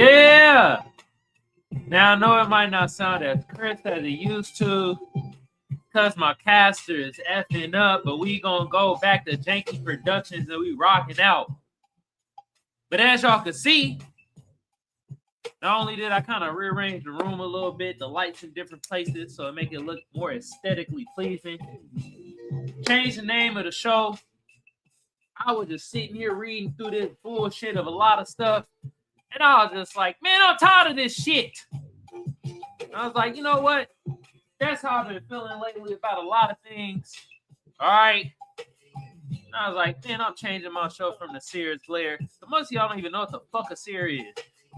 Yeah. Now I know it might not sound as crisp as it used to because my caster is effing up, but we gonna go back to janky productions and we rocking out. But as y'all can see, not only did I kind of rearrange the room a little bit, the lights in different places so it make it look more aesthetically pleasing. Change the name of the show. I was just sitting here reading through this bullshit of a lot of stuff, and I was just like, man, I'm tired of this shit. I was like, you know what? That's how I've been feeling lately about a lot of things. All right. And I was like, man, I'm changing my show from the Seer's Glare. So most of y'all don't even know what the fuck a Seer is.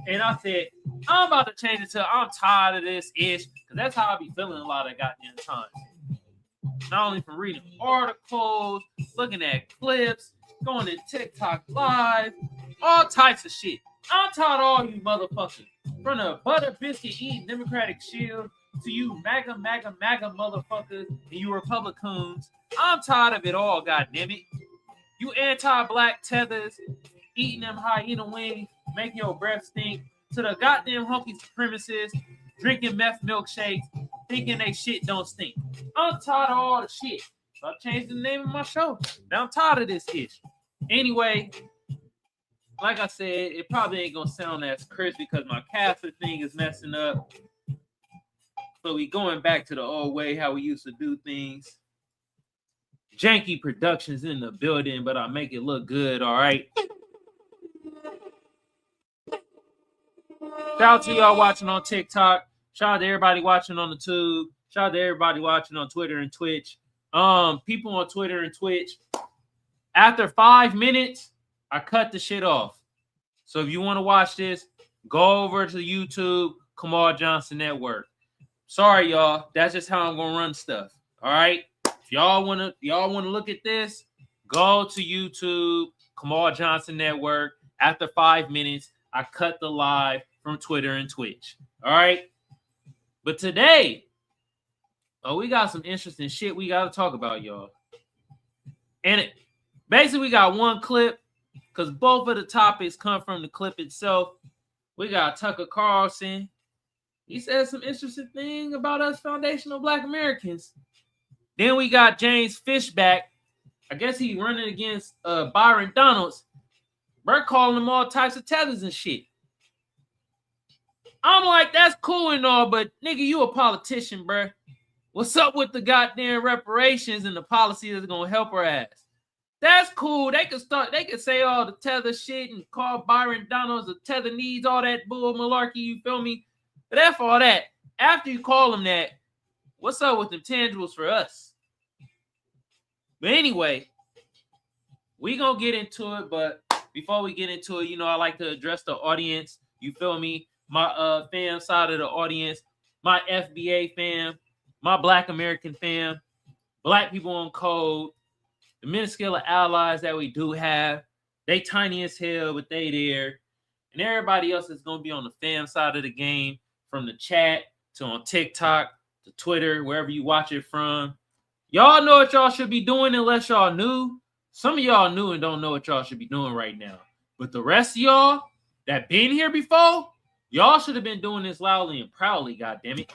And I said, I'm about to change it to I'm tired of this ish. Because that's how I be feeling a lot of goddamn times. Not only from reading articles, looking at clips, going to TikTok live, all types of shit. I'm tired of all you motherfuckers. From the butter biscuit eating Democratic shield to you MAGA motherfuckers and you Republicans. I'm tired of it all, goddammit. You anti-black tethers, eating them hyena wings, making your breath stink, to the goddamn hunky supremacists, drinking meth milkshakes, thinking they shit don't stink. I'm tired of all the shit. So I changed the name of my show. Now I'm tired of this ish. Anyway, like I said, it probably ain't gonna sound as crisp because my caster thing is messing up. So we going back to the old way, how we used to do things. Janky Productions in the building, but I make it look good, all right? Shout out to y'all watching on TikTok. Shout out to everybody watching on the tube. Shout out to everybody watching on Twitter and Twitch. People on Twitter and Twitch. After 5 minutes, I cut the shit off. So if you want to watch this, go over to YouTube, Kamal Johnson Network. Sorry, y'all. That's just how I'm gonna run stuff. All right. If y'all wanna look at this, go to YouTube, Kamal Johnson Network. After 5 minutes, I cut the live from Twitter and Twitch. All right. But today, we got some interesting shit we gotta talk about, y'all. And basically, we got one clip because both of the topics come from the clip itself. We got Tucker Carlson. He said some interesting thing about us foundational Black Americans. Then we got James Fishback. I guess he running against Byron Donalds. We're calling them all types of tethers and shit. I'm like, that's cool and all, but nigga, you a politician, bruh. What's up with the goddamn reparations and the policy that's gonna help our ass? That's cool. They could say all the tether shit and call Byron Donalds a tether needs, all that bull malarkey, you feel me? But after all that, after you call them that, what's up with them tangibles for us? But anyway, we gonna get into it, but before we get into it, I like to address the audience. You feel me? My fam side of the audience, my FBA fam, my Black American fam, Black people on code, the minuscule allies that we do have. They tiny as hell, but they there. And everybody else is going to be on the fam side of the game, from the chat to on TikTok to Twitter, wherever you watch it from. Y'all know what y'all should be doing unless y'all new. Some of y'all new and don't know what y'all should be doing right now. But the rest of y'all that been here before, y'all should have been doing this loudly and proudly, goddammit.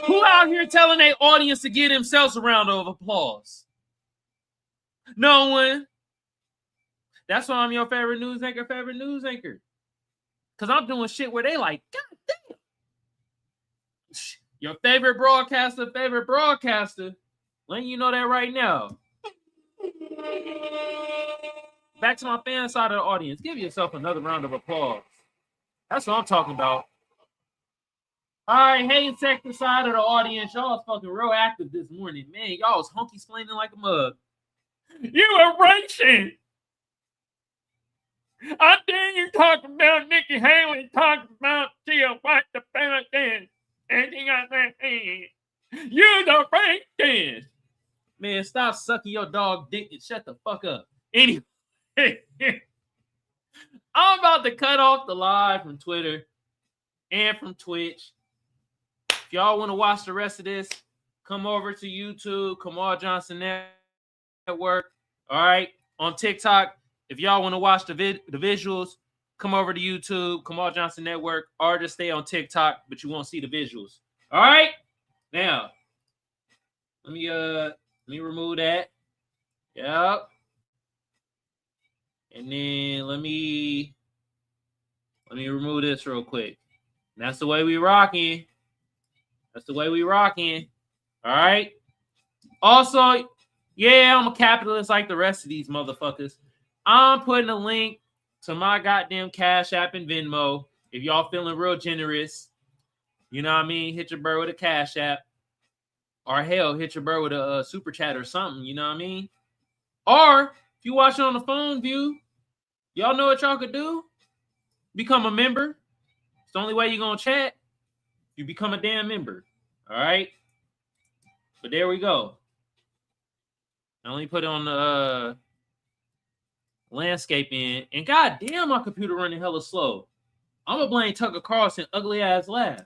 Who out here telling their audience to give themselves a round of applause? No one. That's why I'm your favorite news anchor. Because I'm doing shit where they like, God damn. Your favorite broadcaster. Letting you know that right now. Back to my fan side of the audience. Give yourself another round of applause. That's what I'm talking about. All right, hey, sector side of the audience. Y'all was fucking real active this morning. Man, y'all was honky-splaining like a mug. You a racist. I dare you talk about Nikki Haley, talk about she a white defendant. Anything I said, you the racist. Man, stop sucking your dog dick and shut the fuck up. Anyway, I'm about to cut off the live from Twitter and from Twitch. If y'all want to watch the rest of this, come over to YouTube, Kamal Johnson Network. All right. on TikTok. If y'all want to watch the visuals, come over to YouTube, Kamal Johnson Network, or just stay on TikTok, but you won't see the visuals. All right? Now, let me remove that. Yep. And then let me remove this real quick. And that's the way we rocking. That's the way we rocking. All right? Also, yeah, I'm a capitalist like the rest of these motherfuckers. I'm putting a link to my goddamn Cash App and Venmo. If y'all feeling real generous, you know what I mean? Hit your bird with a Cash App. Or hell, hit your bird with a super chat or something, you know what I mean? Or if you watch it on the phone view, y'all know what y'all could do? Become a member. It's the only way you're going to chat. You become a damn member. All right? But there we go. Now let me put it on the landscape in. And goddamn, my computer running hella slow. I'm going to blame Tucker Carlson ugly ass laugh.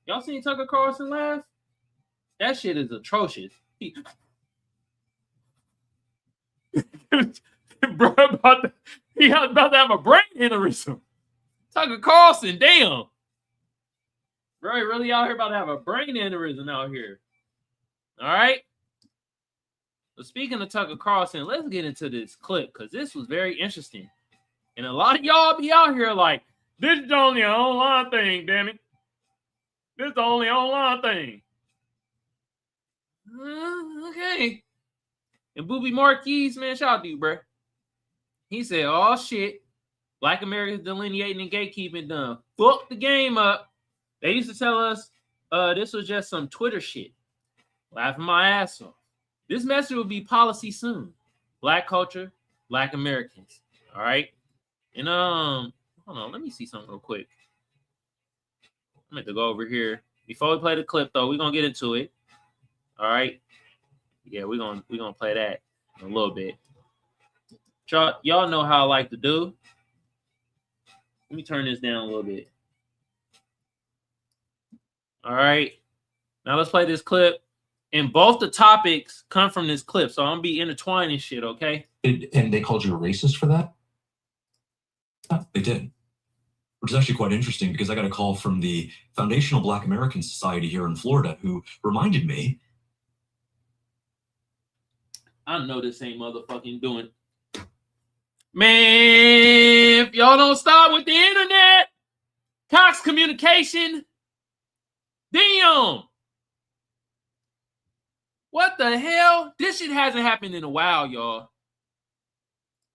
Y'all seen Tucker Carlson laugh? That shit is atrocious. Bro, he about to have a brain aneurysm. Tucker Carlson, damn. Bro, he really out here about to have a brain aneurysm out here. All right? So speaking of Tucker Carlson, let's get into this clip because this was very interesting. And a lot of y'all be out here like, this is only an online thing, damn it. This is the only online thing. Okay. And Booby Marquise, man, shout out to you, bro. He said, oh, shit. Black Americans delineating and gatekeeping done. Fuck the game up. They used to tell us this was just some Twitter shit. Laughing my ass off. This message will be policy soon. Black culture, Black Americans. All right? And, hold on. Let me see something real quick. I'm going to go over here. Before we play the clip, though, we're going to get into it. All right? Yeah, we're gonna play that in a little bit. Y'all know how I like to do. Let me turn this down a little bit. All right. Now let's play this clip. And both the topics come from this clip, so I'm gonna be intertwining shit, okay? And they called you a racist for that? Yeah, they did. Which is actually quite interesting because I got a call from the Foundational Black American Society here in Florida who reminded me. I know this ain't motherfucking doing. Man, if y'all don't stop with the internet, Cox Communication, damn. What the hell? This shit hasn't happened in a while, y'all.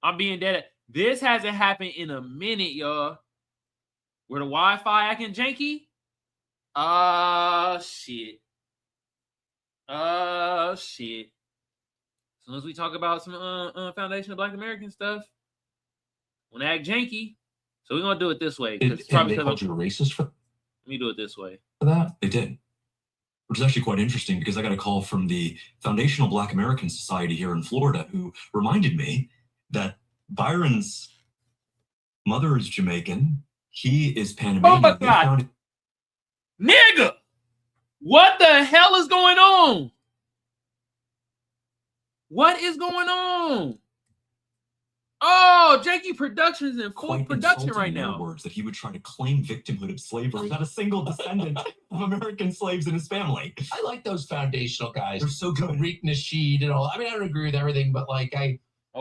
I'm being dead. This hasn't happened in a minute, y'all. Where the Wi-Fi acting janky? Shit. Shit. As soon as we talk about some Foundation of Black American stuff, when act janky, so we're gonna do it this way. And they called you a racist for. Let me do it this way. For that, they did. Which is actually quite interesting because I got a call from the Foundational Black American Society here in Florida who reminded me that Byron's mother is Jamaican. He is Panamanian. Oh my God. Nigga! What the hell is going on? What is going on? Oh, Janky Productions in full production right now. Words that he would try to claim victimhood of slavery, not a single descendant of American slaves in his family. I like those foundational guys. They're so good. Tariq Nasheed and all. I mean, I don't agree with everything, but like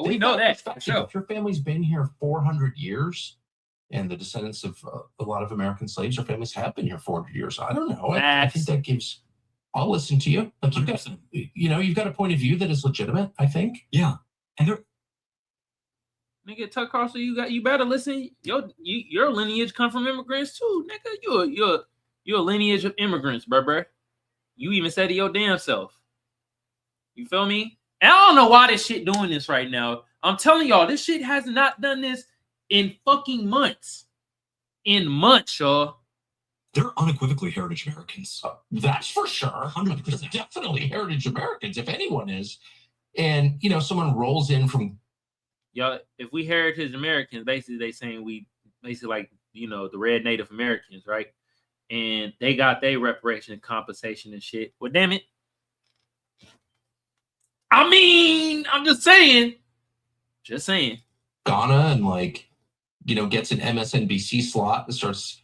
we know that. Sure. If your family's been here 400 years, and the descendants of a lot of American slaves, or families have been here 400 years. I don't know. I think that gives. I'll listen to you. Like you've got a point of view that is legitimate. I think. Yeah, and they're. Nigga, Tucker Carlson, you better listen. Your lineage come from immigrants too, nigga. You're a lineage of immigrants, bruh. You even said it your damn self. You feel me? And I don't know why this shit doing this right now. I'm telling y'all, this shit has not done this in fucking months. In months, y'all. They're unequivocally heritage Americans. That's for sure. 100%. Definitely heritage Americans, if anyone is. And, someone rolls in from. Y'all, if we heritage Americans, basically they saying we basically like, the red Native Americans, right? And they got their reparation and compensation and shit. Well, damn it. I mean, I'm just saying, Just saying. Ghana and gets an MSNBC slot and starts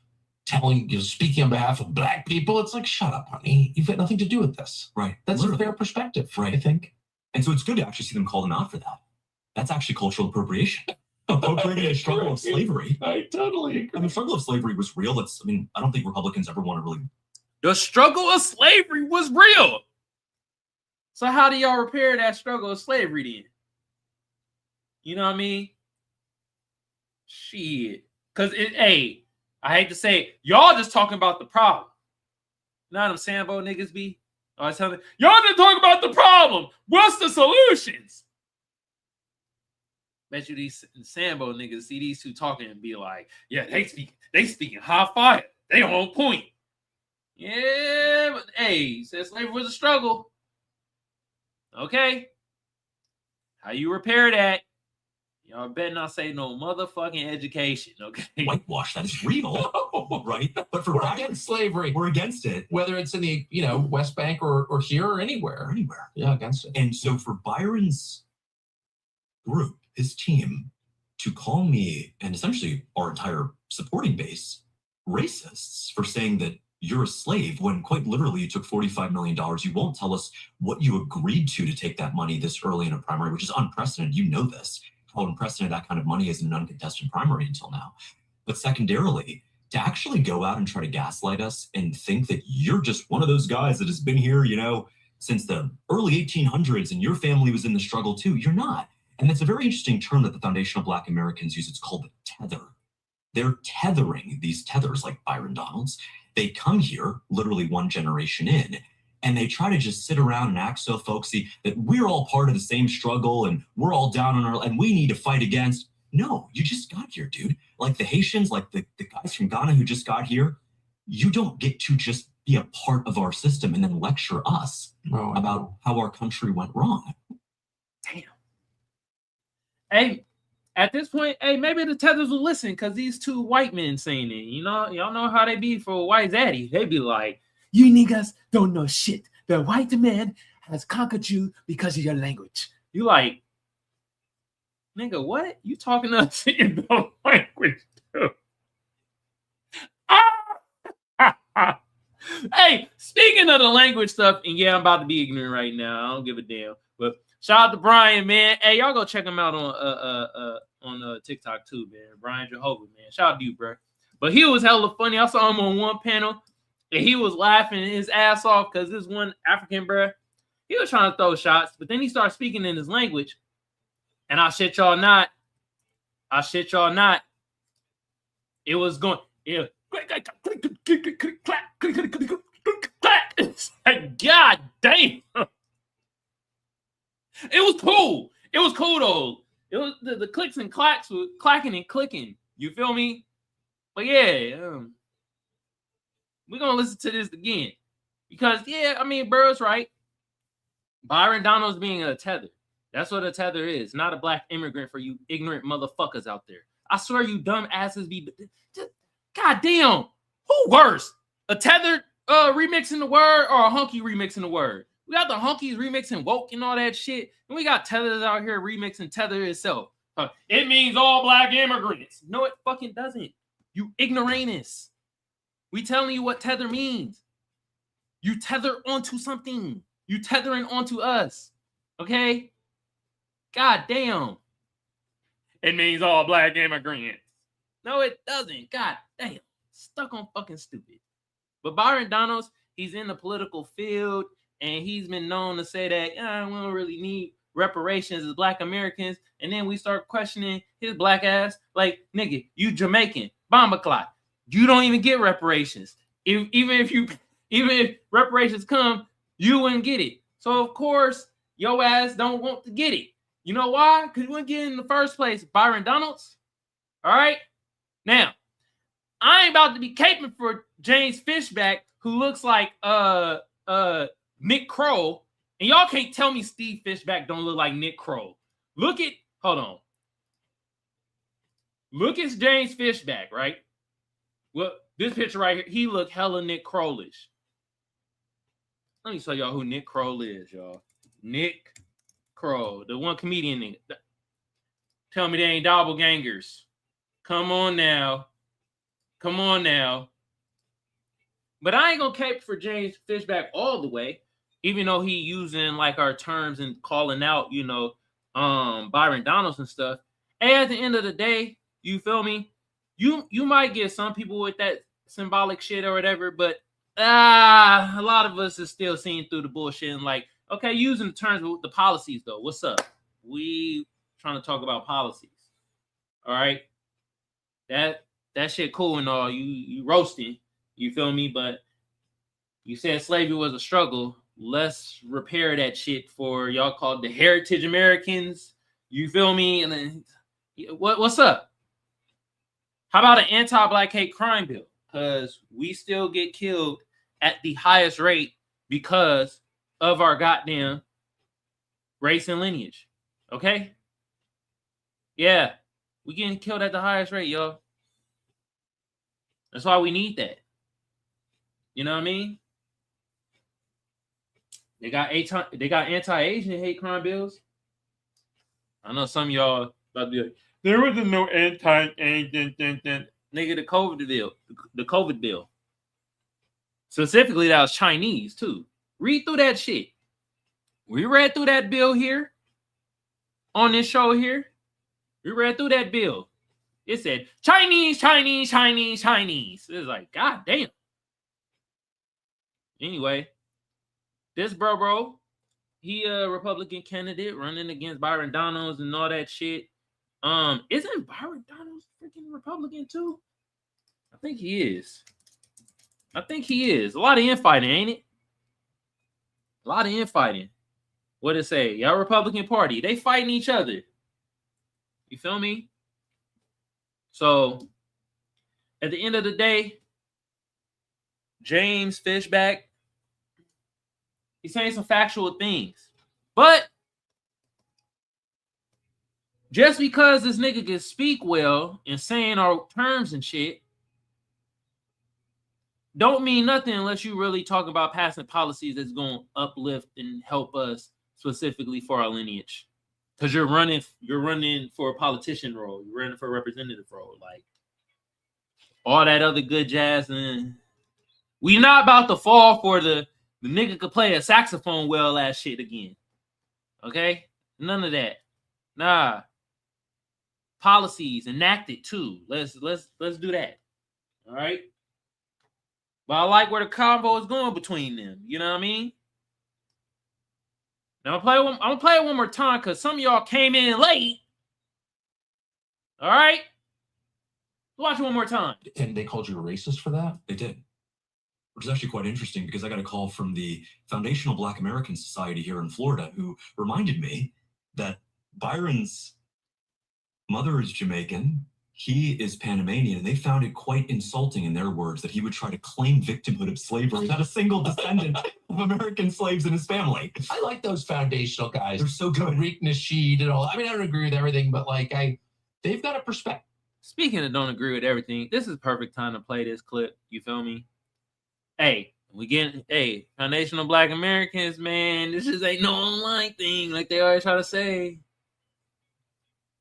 speaking on behalf of black people. It's like, shut up, honey. You've got nothing to do with this. Right. That's Literally. a fair perspective, right? I think. And so it's good to actually see them call them out for that. That's actually cultural appropriation. Appropriating the struggle of slavery. I totally agree. I mean, the struggle of slavery was real. I don't think Republicans ever want to really. The struggle of slavery was real. So how do y'all repair that struggle of slavery then? You know what I mean? Shit. Because I hate to say it, y'all just talking about the problem. You know how them Sambo niggas be? I was telling y'all just talking about the problem. What's the solutions? Bet you these Sambo niggas see these two talking and be like, yeah, they speaking high fire. They on point. Yeah, but said slavery was a struggle. Okay. How you repair that? Y'all better not say no motherfucking education, okay? Whitewash, that is real, right? But for we're against slavery. We're against it. Whether it's in the, West Bank or here or anywhere. Anywhere. Yeah, against it. And so for Byron's group, his team, to call me and essentially our entire supporting base racists for saying that you're a slave when quite literally you took $45 million. You won't tell us what you agreed to take that money this early in a primary, which is unprecedented. You know this, how unprecedented that kind of money is in an uncontested primary until now. But secondarily, to actually go out and try to gaslight us and think that you're just one of those guys that has been here, since the early 1800s and your family was in the struggle too. You're not. And that's a very interesting term that the Foundation of Black Americans use. It's called the tether. They're tethering these tethers like Byron Donalds. They come here literally one generation in, and they try to just sit around and act so folksy that we're all part of the same struggle and we're all down on and we need to fight against. No, you just got here, dude. Like the Haitians, like the guys from Ghana who just got here, you don't get to just be a part of our system and then lecture us about how our country went wrong. Damn. Hey, at this point, maybe the tethers will listen because these two white men saying it. Y'all know how they be for a white zaddy. They be like, you niggas don't know shit. The white man has conquered you because of your language. You like, nigga, what? You talking to us in the language too? Hey, speaking of the language stuff, and yeah, I'm about to be ignorant right now. I don't give a damn. But shout out to Brian, man. Hey, y'all go check him out on TikTok too, man. Brian Jehovah, man. Shout out to you, bro. But he was hella funny. I saw him on one panel, and he was laughing his ass off because this one African, bro, he was trying to throw shots, but then he started speaking in his language, and I shit y'all not. It was going, yeah. It's like, God damn. It was cool. It was cool though. It was the clicks and clacks were clacking and clicking. You feel me? But yeah, we're gonna listen to this again because Burrow's right. Byron Donalds being a tether. That's what a tether is. Not a black immigrant for you ignorant motherfuckers out there. I swear you dumb asses be. God damn. Who worse? A tethered remixing the word or a hunky remixing the word? We got the hunkies remixing woke and all that shit. And we got tethers out here remixing tether itself. It means all black immigrants. No, it fucking doesn't. You ignoramus. We telling you what tether means. You tether onto something. You tethering onto us. Okay? God damn. It means all black immigrants. No, it doesn't. God damn. Stuck on fucking stupid. But Byron Donalds, he's in the political field, and he's been known to say that, we don't really need reparations as black Americans. And then we start questioning his black ass. Like, nigga, you Jamaican, bomba clock. You don't even get reparations. Even if reparations come, you wouldn't get it. So of course, your ass don't want to get it. You know why? Because you wouldn't get it in the first place, Byron Donalds. All right? Now, I ain't about to be caping for James Fishback, who looks like Nick Kroll. And y'all can't tell me Steve Fishback don't look like Nick Kroll. Look at James Fishback, right? Well, this picture right here, he look hella Nick Krollish. Let me tell y'all who Nick Kroll is, y'all. Nick Kroll, the one comedian nigga. Tell me they ain't doppelgangers. Come on now. Come on now. But I ain't gonna cape for James Fishback all the way, even though he using like our terms and calling out, Byron Donalds and stuff. Hey, at the end of the day, you feel me? You might get some people with that symbolic shit or whatever, but a lot of us is still seeing through the bullshit and like, okay, using the terms with the policies though. What's up? We trying to talk about policies. All right. That shit cool and all. You roasting. You feel me? But you said slavery was a struggle. Let's repair that shit for y'all called the Heritage Americans. You feel me? And then what's up? How about an anti-black hate crime bill? Because we still get killed at the highest rate because of our goddamn race and lineage. Okay? Yeah. We getting killed at the highest rate, y'all. That's why we need that. You know what I mean? They got anti-Asian hate crime bills. I know some of y'all about to be like, there wasn't no anti-Asian nigga, the COVID bill. Specifically, that was Chinese too. Read through that shit. We read through that bill here on this show here. We read through that bill. It said Chinese, Chinese, Chinese, Chinese. It was like, God damn. Anyway, this bro, he a Republican candidate running against Byron Donalds and all that shit. Isn't Byron Donalds freaking Republican too? I think he is. A lot of infighting, ain't it? A lot of infighting. What it say? Y'all Republican Party. They fighting each other. You feel me? So, at the end of the day, James Fishback, he's saying some factual things. But just because this nigga can speak well and saying our terms and shit, don't mean nothing unless you really talk about passing policies that's going to uplift and help us specifically for our lineage. Because you're running for a politician role. You're running for a representative role. Like, all that other good jazz. And we not about to fall for the nigga could play a saxophone well ass shit again. Okay? None of that. Nah. Policies enacted too. Let's do that. All right? But I like where the combo is going between them. You know what I mean? Now I'm gonna play it one more time because some of y'all came in late. All right? Watch it one more time. And they called you a racist for that? They did. Which is actually quite interesting because I got a call from the Foundational Black American Society here in Florida who reminded me that Byron's mother is Jamaican, he is Panamanian, and they found it quite insulting in their words that he would try to claim victimhood of slavery, not a single descendant of American slaves in his family. I like those foundational guys. They're so good. Tariq Nasheed and all. I mean, I don't agree with everything, but like they've got a perspective. Speaking of don't agree with everything, this is perfect time to play this clip. You feel me? Hey, Foundational Black Americans, man, this just ain't no online thing like they always try to say.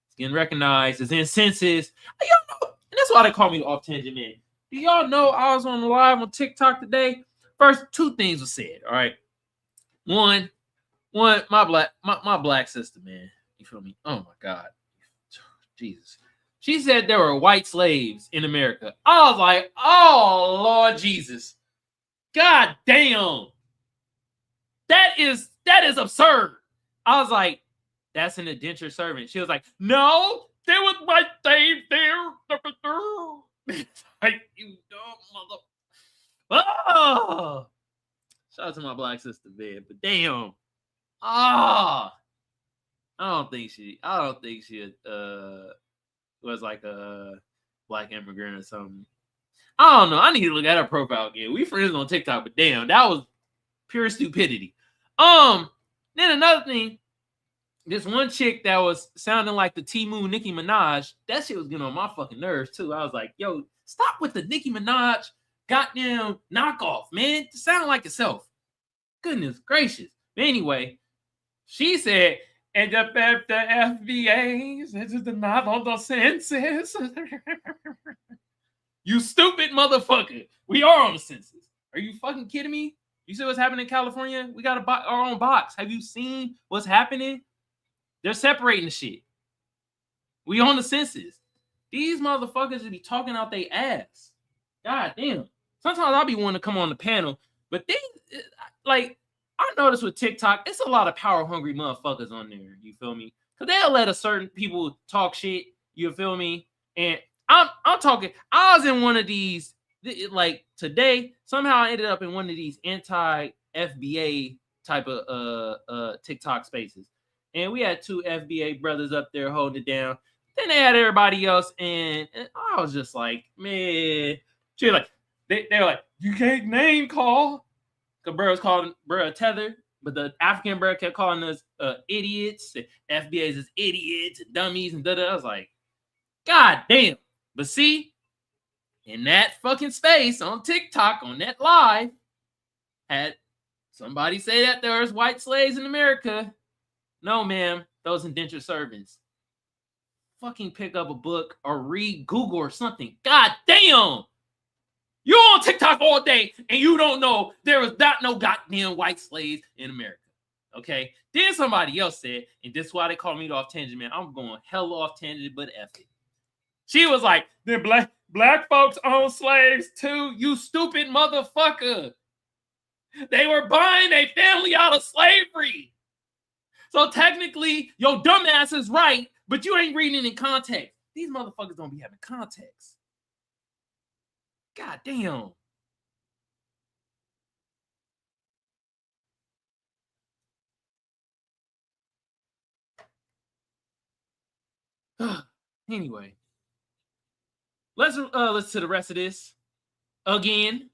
It's getting recognized. It's in census. Y'all know, and that's why they call me the off tangent man. Do y'all know I was on the live on TikTok today? First, two things were said. All right, one, my black sister, man. You feel me? Oh my God, Jesus. She said there were white slaves in America. I was like, oh Lord Jesus. God damn. That is absurd. I was like, that's an indentured servant. She was like, no, there was white slaves there. Like, you dumb mother. Oh. Shout out to my black sister, man. But damn. I don't think she was like a black immigrant or something. I don't know. I need to look at her profile again. We friends on TikTok, but damn, that was pure stupidity. Then another thing, this one chick that was sounding like the T-Moon Nicki Minaj, that shit was getting on my fucking nerves too. I was like, yo, stop with the Nicki Minaj goddamn knockoff, man. Sound like yourself. Goodness gracious. But anyway, she said, And the FBA, this is the not on the census. You stupid motherfucker. We are on the census. Are you fucking kidding me? You see what's happening in California? We got our own box. Have you seen what's happening? They're separating the shit. We on the census. These motherfuckers just be talking out their ass. God damn. Sometimes I'll be wanting to come on the panel, but they, like, I noticed with TikTok, it's a lot of power hungry motherfuckers on there. You feel me? Because they'll let a certain people talk shit. You feel me? And I'm talking, I was in one of these, like today, somehow I ended up in one of these anti-FBA type of TikTok spaces. And we had two FBA brothers up there holding it down. Then they had everybody else, and I was just like, man, she like, they were like, you can't name call. Because bro was calling bro a tether, but the African bro kept calling us idiots. FBA's is idiots, dummies, and da-da. I was like, God damn. But see, in that fucking space on TikTok, on that live, had somebody say that there was white slaves in America. No, ma'am, those indentured servants. Fucking pick up a book or read Google or something. God damn! You're on TikTok all day and you don't know there was not no goddamn white slaves in America. Okay? Then somebody else said, and this is why they call me off tangent, man. I'm going hell off tangent, but F it. She was like, the black folks own slaves too, you stupid motherfucker. They were buying a family out of slavery. So technically, your dumbass is right, but you ain't reading it in context. These motherfuckers don't be having context. God damn. Anyway, let's listen to the rest of this again.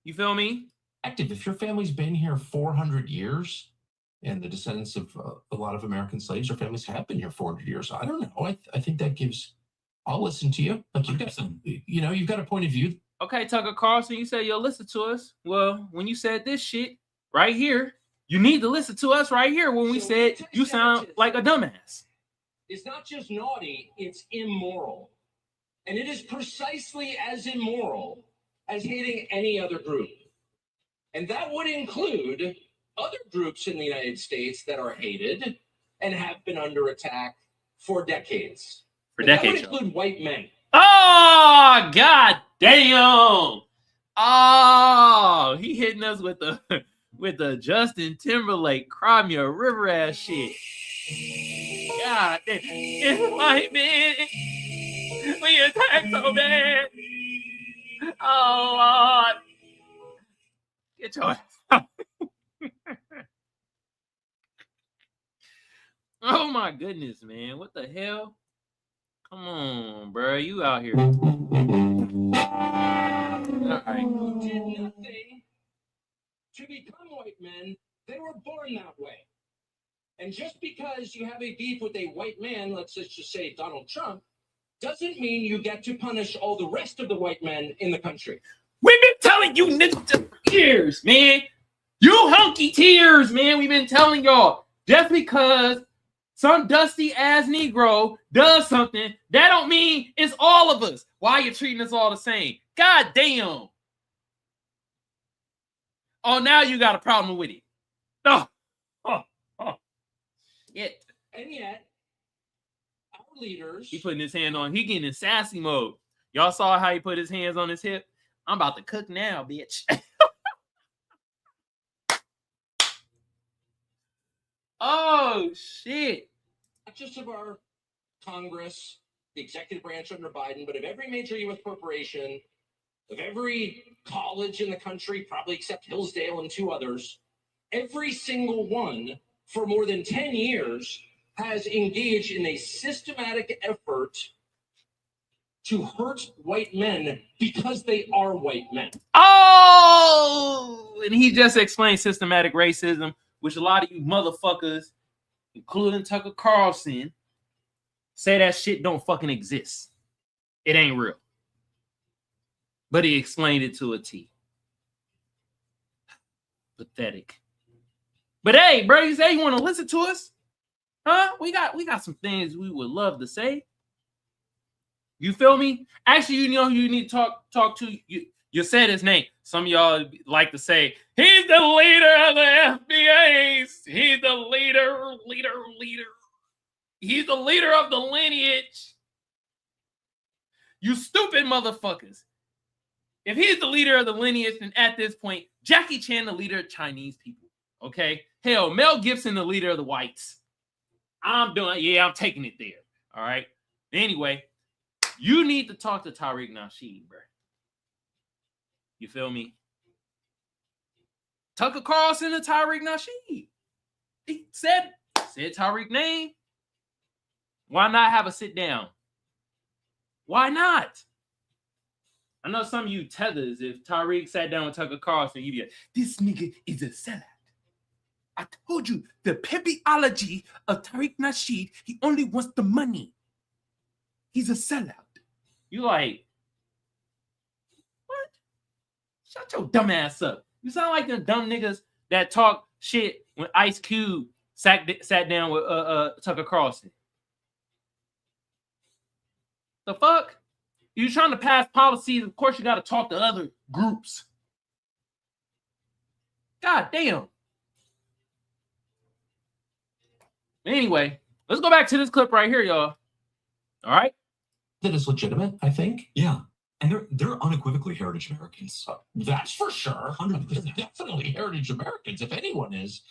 You feel me? Active. If your family's been here 400 years, and the descendants of a lot of American slaves or families have been here 400 years, I don't know. I think that gives. I'll listen to you. Like you've got some, you've got a point of view. Okay, Tucker Carlson, you say you'll listen to us. Well, when you said this shit right here, you need to listen to us right here when we said you sound like a dumbass. It's not just naughty, it's immoral. And it is precisely as immoral as hating any other group. And that would include other groups in the United States that are hated and have been under attack for decades. That would include white men. Oh, God damn. Oh, he hitting us with the Justin Timberlake Cry Me a River ass shit. God damn. It's white men. We attack so bad. Oh, Lord. Get your ass out. Oh, my goodness, man. What the hell? Come on, bro. You out here. All right. Who did nothing to become white men. They were born that way. And just because you have a beef with a white man, let's just say Donald Trump, doesn't mean you get to punish all the rest of the white men in the country. We've been telling you niggas for years, man. You hunky tears, man. We've been telling y'all. Just because some dusty ass Negro does something, that don't mean it's all of us. Why are you treating us all the same? God damn. Oh, now you got a problem with it. Oh. Shit. And yet, our leaders... He putting his hand on, he getting in sassy mode. Y'all saw how he put his hands on his hip? I'm about to cook now, bitch. Oh, shit. Not just of our Congress, the executive branch under Biden, but of every major U.S. corporation, of every college in the country, probably except Hillsdale and two others, every single one for more than 10 years has engaged in a systematic effort to hurt white men because they are white men. Oh, and he just explained systematic racism, which a lot of you motherfuckers, including Tucker Carlson, say that shit don't fucking exist. It ain't real. But he explained it to a T. Pathetic. But hey, bro, you say you want to listen to us? Huh? We got some things we would love to say. You feel me? Actually, you know who you need to talk to. You said his name. Some of y'all like to say, he's the leader of the FBAs. He's the leader. He's the leader of the lineage. You stupid motherfuckers. If he's the leader of the lineage, then at this point, Jackie Chan, the leader of Chinese people. Okay? Hell, Mel Gibson, the leader of the whites. I'm taking it there. All right? Anyway, you need to talk to Tariq Nasheed, bro. You feel me? Tucker Carlson and Tariq Nasheed. He said Tariq name. Why not have a sit down? Why not? I know some of you tethers, if Tariq sat down with Tucker Carlson, you'd be like, this nigga is a sellout. I told you, the pimpyology of Tariq Nasheed, he only wants the money. He's a sellout. You like, what? Shut your dumb ass up. You sound like the dumb niggas that talk shit when Ice Cube sat down with Tucker Carlson. The fuck? You trying to pass policies, of course you got to talk to other groups. God damn. Anyway, let's go back to this clip right here, y'all. All right? That is legitimate, I think. Yeah. And they're unequivocally heritage Americans. That's for sure. 100%. Definitely heritage Americans, if anyone is.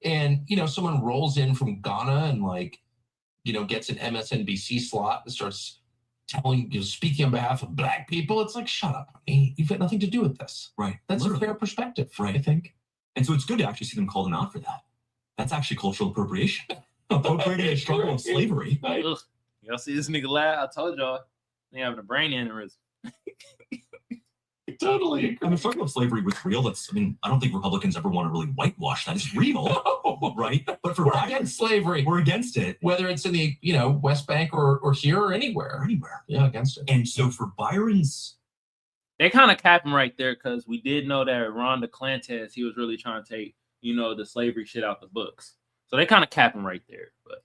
And, someone rolls in from Ghana and, gets an MSNBC slot and starts speaking on behalf of Black people. It's like, shut up, honey. You've got nothing to do with this. Right. That's Literally. a fair perspective, right? I think. And so it's good to actually see them call them out for that. That's actually cultural appropriation. Appropriating a struggle of slavery. Ugh. Y'all see this nigga laugh? I told y'all. They having a brain aneurysm. Totally agree. I mean, the struggle of slavery was real. I don't think Republicans ever want to really whitewash that. It's real, right? But for we're against slavery. We're against it. Whether it's in the, West Bank or here or anywhere. Anywhere. Yeah, against it. And so for Byron's... They kind of cap him right there because we did know that Ron DeClantes, he was really trying to take, the slavery shit out the books. So they kind of cap him right there. But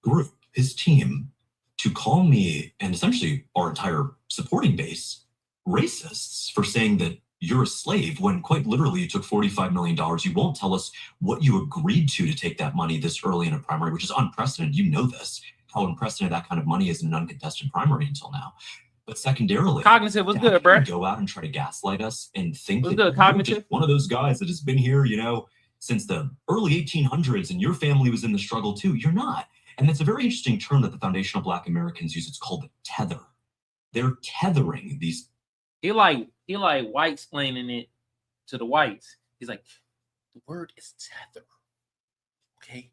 group, his team, to call me and essentially our entire supporting base racists for saying that you're a slave when quite literally you took $45 million. You won't tell us what you agreed to take that money this early in a primary, which is unprecedented. You know this, how unprecedented that kind of money is in an uncontested primary until now. But secondarily, Cognitive was good, bro. Go out and try to gaslight us and think that good, Cognitive. You're just one of those guys that has been here, since the early 1800s and your family was in the struggle too. You're not. And that's a very interesting term that the foundational Black Americans use. It's called the tether. They're tethering these. He like white explaining it to the whites. He's like, the word is tether. Okay?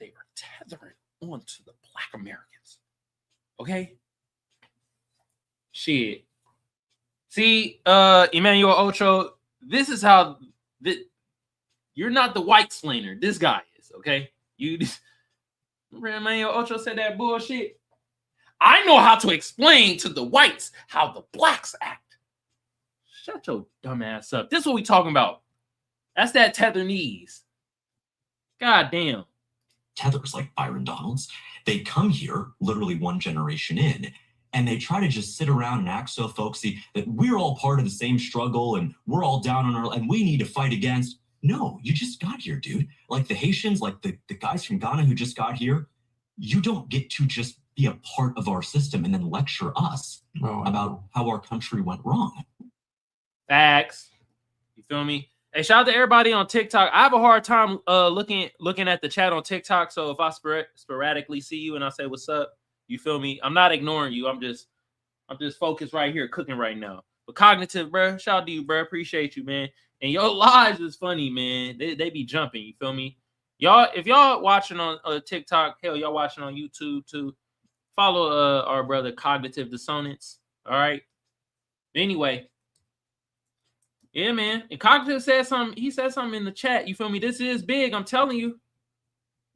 They are tethering onto the Black Americans. Okay? Shit. See, Emmanuel Ocho, this is how you're not the white slainer. This guy is, okay? Remember Emmanuel Ocho said that bullshit? I know how to explain to the whites how the blacks act. Shut your dumb ass up. This is what we talking about. That's that tether knees. God damn. Tethers like Byron Donalds, they come here literally one generation in, and they try to just sit around and act so folksy that we're all part of the same struggle and we're all down on and we need to fight against. No, you just got here, dude. Like the Haitians, like the guys from Ghana who just got here, you don't get to just be a part of our system and then lecture us about how our country went wrong. Facts. You feel me? Hey, shout out to everybody on TikTok. I have a hard time looking at the chat on TikTok. So if I sporadically see you and I say what's up, you feel me? I'm not ignoring you. I'm just focused right here, cooking right now. But Cognitive, bro, shout out to you, bro. Appreciate you, man. And your lives is funny, man. They be jumping. You feel me? Y'all, if y'all watching on TikTok, hell, y'all watching on YouTube too. Follow our brother Cognitive Dissonance. All right. Anyway, yeah, man. And Cognitive said something. He said something in the chat. You feel me? This is big. I'm telling you.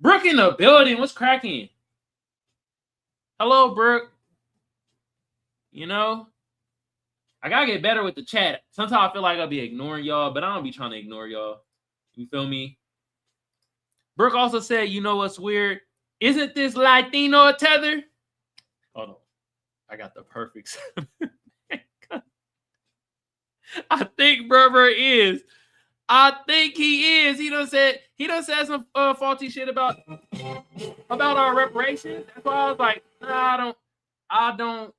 Brooke in the building. What's cracking? Hello, Brooke. I gotta get better with the chat. Sometimes I feel like I'll be ignoring y'all, but I don't be trying to ignore y'all. You feel me? Brooke also said, you know what's weird? Isn't this Latino tether? Hold on. I got the perfect. I think Berber is. I think he is. He done said some faulty shit about our reparations. That's why I was like, nah, I don't,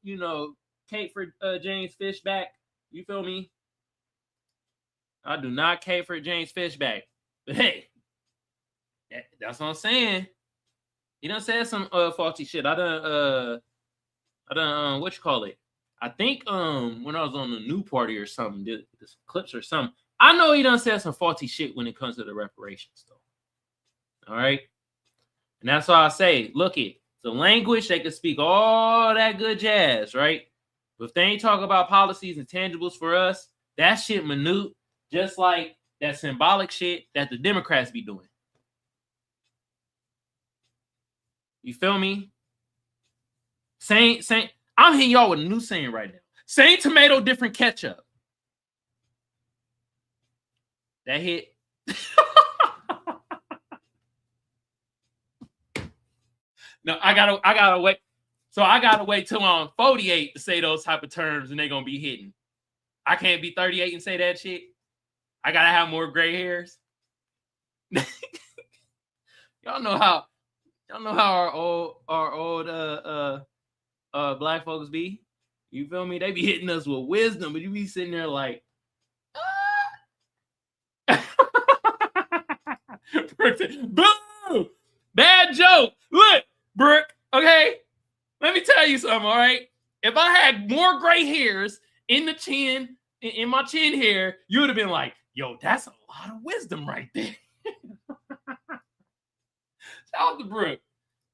cape for James Fishback. You feel me? I do not cape for James Fishback. But hey, that's what I'm saying. He done said some faulty shit. I done what you call it? I think when I was on the new party or something, did some clips or something. I know he done said some faulty shit when it comes to the reparations, though. All right. And that's why I say, look it, the language, they can speak all that good jazz, right? But if they ain't talk about policies and tangibles for us, that shit minute, just like that symbolic shit that the Democrats be doing. You feel me? Saying, I'm hitting y'all with a new saying right now. Same tomato, different ketchup. That hit. No, I gotta wait. So I gotta wait till I'm 48 to say those type of terms, and they're gonna be hitting. I can't be 38 and say that shit. I gotta have more gray hairs. Y'all know how our old black folks be. You feel me? They be hitting us with wisdom, but you be sitting there like, boo! Bad joke. Look, Brooke, okay? Let me tell you something, all right? If I had more gray hairs in the chin, in my chin hair, you would have been like, yo, that's a lot of wisdom right there. Shout out to Brooke.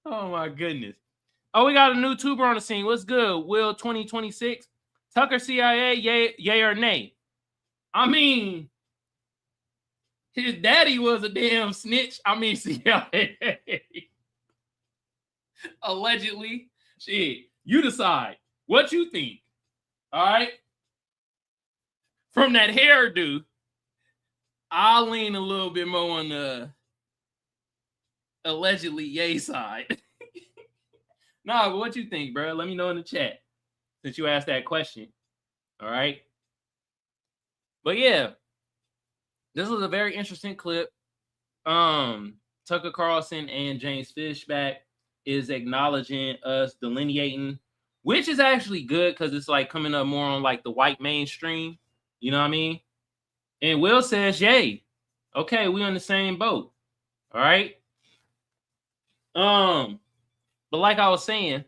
Oh, my goodness. Oh, we got a new tuber on the scene. What's good? Will 2026. Tucker CIA, yay or nay? I mean, his daddy was a damn snitch. I mean, CIA. Allegedly. Shit, you decide what you think. All right? From that hairdo, I'll lean a little bit more on the allegedly yay side. Nah, but what you think, bro? Let me know in the chat since you asked that question. All right? But yeah, this was a very interesting clip. Tucker Carlson and James Fishback is acknowledging us delineating, which is actually good because it's like coming up more on like the white mainstream. You know what I mean? And Will says, yay. Okay, we on the same boat. All right. But like I was saying,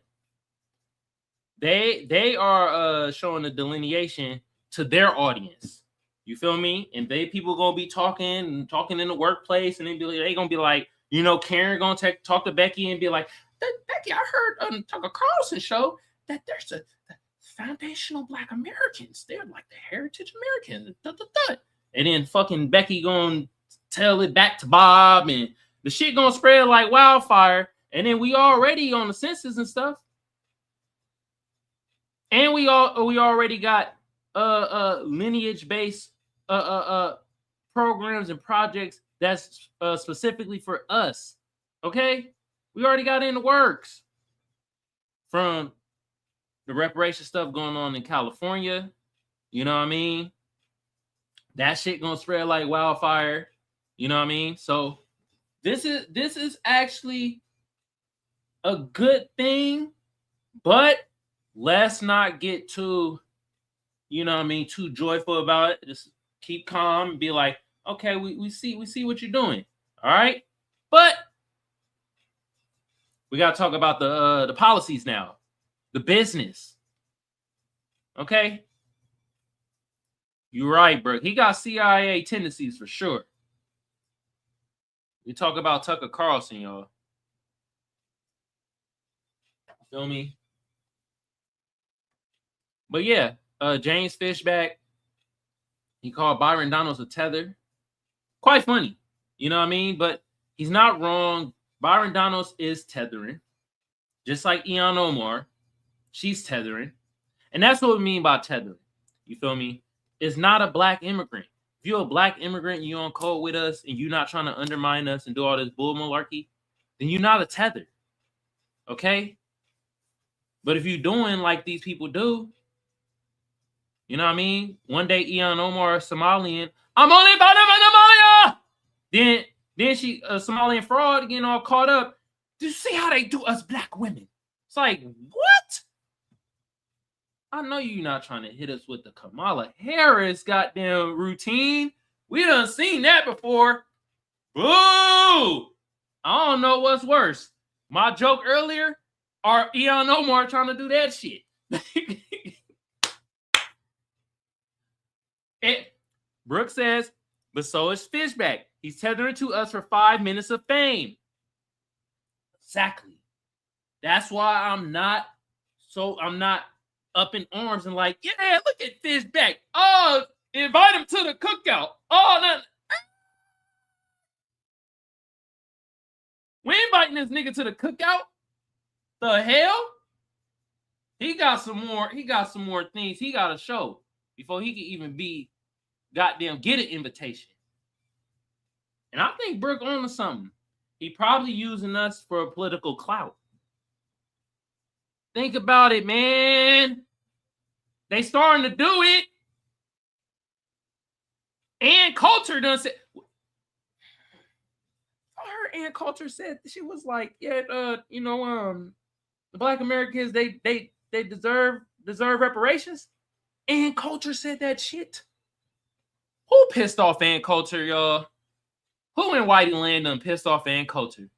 they are showing the delineation to their audience. You feel me? And people gonna be talking in the workplace, and they gonna be like, Karen gonna talk to Becky and be like, Becky, I heard on Tucker Carlson show that there's the foundational Black Americans. They're like the heritage Americans. And then fucking Becky gonna tell it back to Bob, and the shit gonna spread like wildfire. And then we already on the census and stuff. And we already got lineage-based programs and projects that's specifically for us. Okay? We already got it in the works. From the reparation stuff going on in California. You know what I mean? That shit gonna spread like wildfire. You know what I mean? So this is actually a good thing, but let's not get too, too joyful about it. Just keep calm and be like, okay, we see what you're doing. All right. But we got to talk about the policies now, the business. Okay. You're right, bro. He got CIA tendencies for sure. We talk about Tucker Carlson, y'all. Feel me? But yeah, James Fishback, he called Byron Donalds a tether. Quite funny, you know what I mean? But he's not wrong. Byron Donalds is tethering, just like Ilhan Omar. She's tethering. And that's what we mean by tethering. You feel me? It's not a Black immigrant. If you're a black immigrant and you're on code with us and you're not trying to undermine us and do all this bull malarkey, then you're not a tether. Okay? But if you're doing like these people do, you know what I mean? One day Ilhan Omar, Somalian, I'm only about Somalia. Then she a Somalian fraud getting all caught up. Do you see how they do us black women? It's like, what? I know you're not trying to hit us with the Kamala Harris goddamn routine. We done seen that before. Boo! I don't know what's worse. My joke earlier or Ilhan Omar trying to do that shit. Brooke says, but so is Fishback. He's tethering to us for 5 minutes of fame. Exactly. That's why I'm not up in arms and like, yeah, look at Fishback. Oh, invite him to the cookout. Oh, no. We inviting this nigga to the cookout? The hell? He got some more things he got to show before he can even be goddamn get an invitation. And I think Brooke on to something. He probably using us for a political clout. Think about it, man. They starting to do it. And Coulter done said. I heard Ann Coulter said she was like, yeah, the Black Americans they deserve reparations. Ann Coulter said that shit. Who pissed off Ann Coulter, y'all? Who in Whitey Land done pissed off Ann Coulter?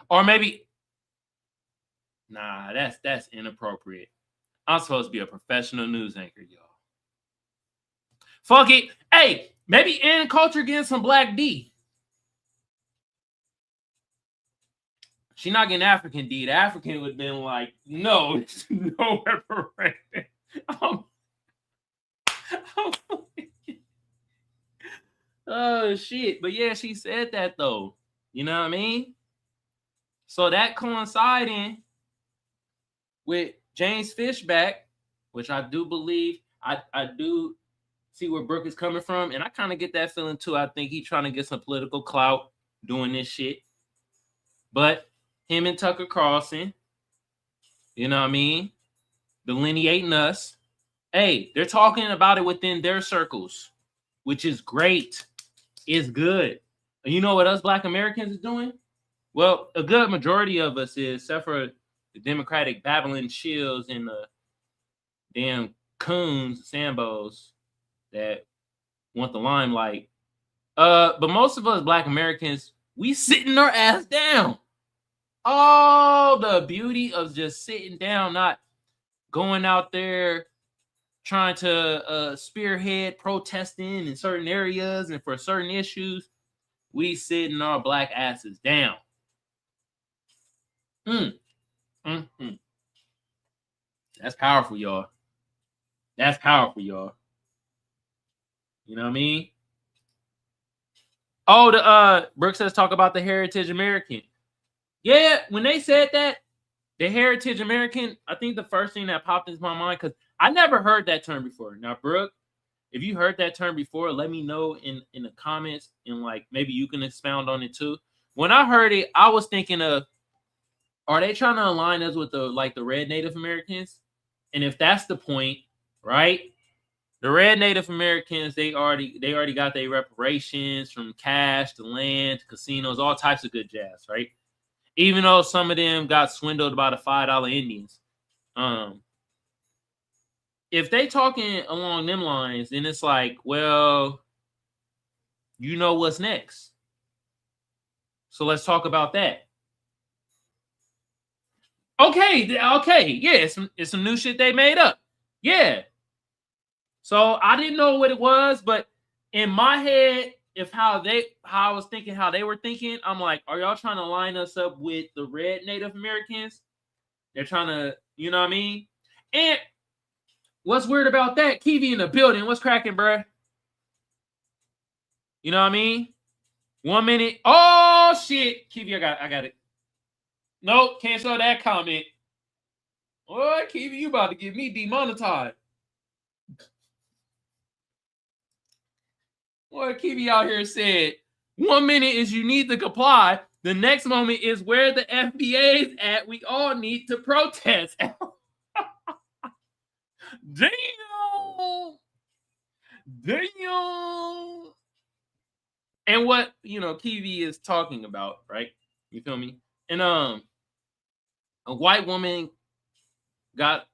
Or maybe, nah, that's inappropriate. I'm supposed to be a professional news anchor, y'all. Fuck it. Hey, maybe Ann Coulter getting some black D. She not getting African D. The African would have been like, no reparation. Oh, shit. But yeah, she said that, though. You know what I mean? So that coinciding with James Fishback, which I do believe, I do see where Brooke is coming from, and I kind of get that feeling, too. I think he's trying to get some political clout doing this shit. But him and Tucker Carlson, you know what I mean, delineating us. Hey, they're talking about it within their circles, which is great. It's good. And you know what us Black Americans is doing? Well, a good majority of us is, except for the Democratic Babylon shills and the damn coons, Sambos that want the limelight. But most of us Black Americans, we sitting our ass down. Oh, the beauty of just sitting down, not going out there trying to spearhead protesting in certain areas and for certain issues. We sitting our black asses down. That's powerful, y'all. That's powerful, y'all. You know what I mean? Oh, the Brooke says talk about the Heritage American. Yeah, when they said that, the Heritage American, I think the first thing that popped into my mind, because I never heard that term before. Now, Brooke, if you heard that term before, let me know in the comments, and like maybe you can expound on it too. When I heard it, I was thinking of, are they trying to align us with the red Native Americans? And if that's the point, right? The red Native Americans, they already got their reparations from cash to land to casinos, all types of good jazz, right? Even though some of them got swindled by the $5 Indians. If they talking along them lines, then it's like, well, you know what's next. So let's talk about that. Okay, yeah, it's some new shit they made up. Yeah. So I didn't know what it was, but in my head, how I was thinking, how they were thinking, I'm like, are y'all trying to line us up with the red Native Americans? They're trying to, you know what I mean? And what's weird about that? Kiveon in the building. What's cracking, bruh? You know what I mean? 1 minute. Oh shit, Kiveon, I got it. Nope, can't show that comment. Boy, Kiveon, you about to get me demonetized. Boy, Kiveon out here said, 1 minute is you need to comply. The next moment is where the FBA is at. We all need to protest. Damn. Damn. And what, Kiveon is talking about, right? You feel me? And a white woman got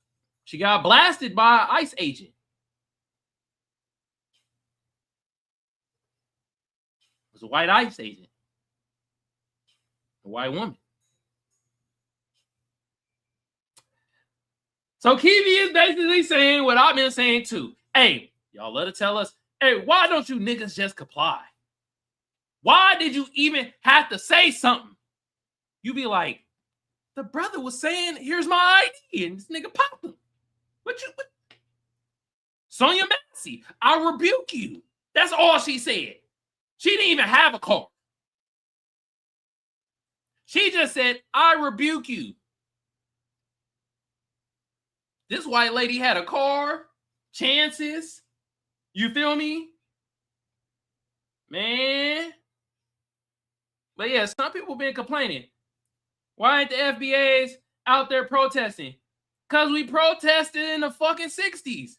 blasted by an ICE agent. It was a white ICE agent. A white woman. So Kiveon is basically saying what I've been saying too. Hey, y'all let it tell us, hey, why don't you niggas just comply? Why did you even have to say something? You be like, the brother was saying, here's my ID, and this nigga popped him. What? Sonia Massey, I rebuke you. That's all she said. She didn't even have a car. She just said, I rebuke you. This white lady had a car, chances. You feel me? Man. But yeah, some people been complaining. Why ain't the FBAs out there protesting? Because we protested in the fucking 60s.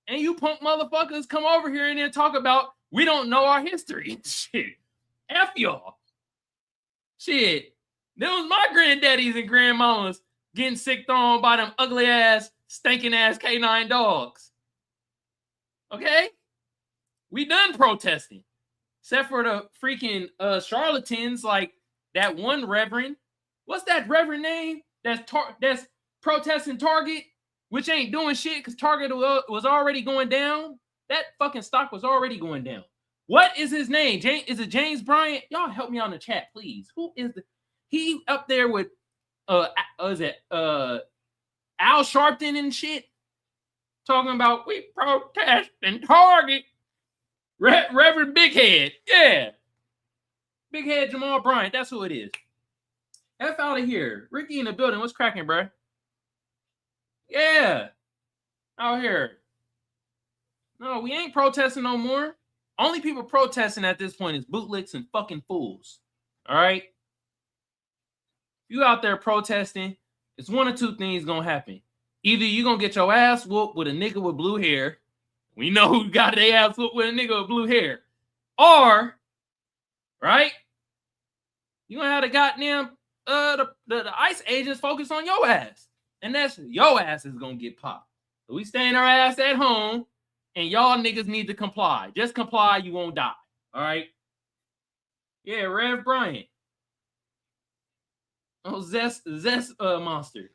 And you punk motherfuckers come over here and then talk about we don't know our history. Shit. F y'all. Shit. Them was my granddaddies and grandmamas getting sicked on by them ugly ass, stinking ass K9 dogs. Okay? We done protesting. Except for the freaking charlatans like that one reverend. What's that reverend name? That's protesting Target, which ain't doing shit because Target was already going down. That fucking stock was already going down. What is his name? Is it James Bryant? Y'all help me on the chat, please. Who is he up there with is it Al Sharpton and shit? Talking about we protesting Target. Reverend Big Head. Yeah. Big Head Jamal Bryant. That's who it is. F out of here. Ricky in the building. What's cracking, bro? Yeah. Out here. No, we ain't protesting no more. Only people protesting at this point is bootlicks and fucking fools. All right? You out there protesting, it's one or two things gonna happen. Either you gonna get your ass whooped with a nigga with blue hair. We know who got their ass whooped with a nigga with blue hair. Or, right? You gonna have the goddamn the ICE agents focus on your ass. And that's your ass is gonna get popped. So we staying our ass at home, and y'all niggas need to comply. Just comply, you won't die. All right? Yeah, Rev Bryant. Oh, Zest monster.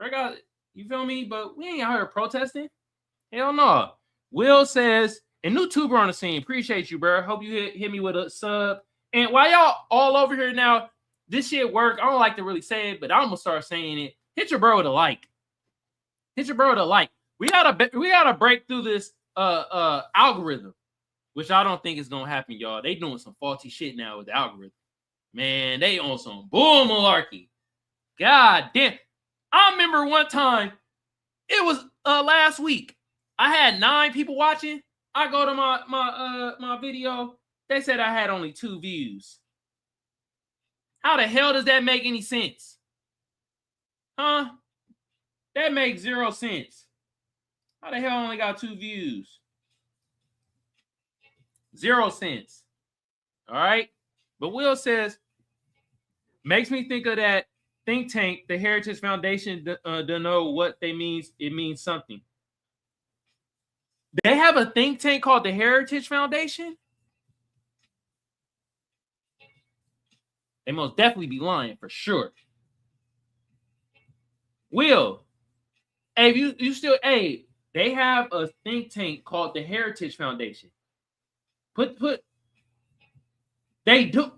I got it. You feel me? But we ain't out here protesting. Hell no. Will says, a new tuber on the scene. Appreciate you, bro. Hope you hit me with a sub. And while y'all all over here now, this shit work. I don't like to really say it, but I'm gonna start saying it. Hit your bro with a like. Hit your bro with a like. We gotta break through this algorithm, which I don't think is gonna happen, y'all. They doing some faulty shit now with the algorithm. Man, they on some bull malarkey. God damn. I remember one time, it was last week. I had 9 people watching. I go to my video. They said I had only 2 views. How the hell does that make any sense? Huh? That makes 0 sense. How the hell I only got 2 views? 0 sense. All right? But Will says, makes me think of that think tank, the Heritage Foundation, to know what they means. It means something. They have a think tank called the Heritage Foundation? They most definitely be lying for sure. Will, hey, you still, hey, they have a think tank called the Heritage Foundation. They do.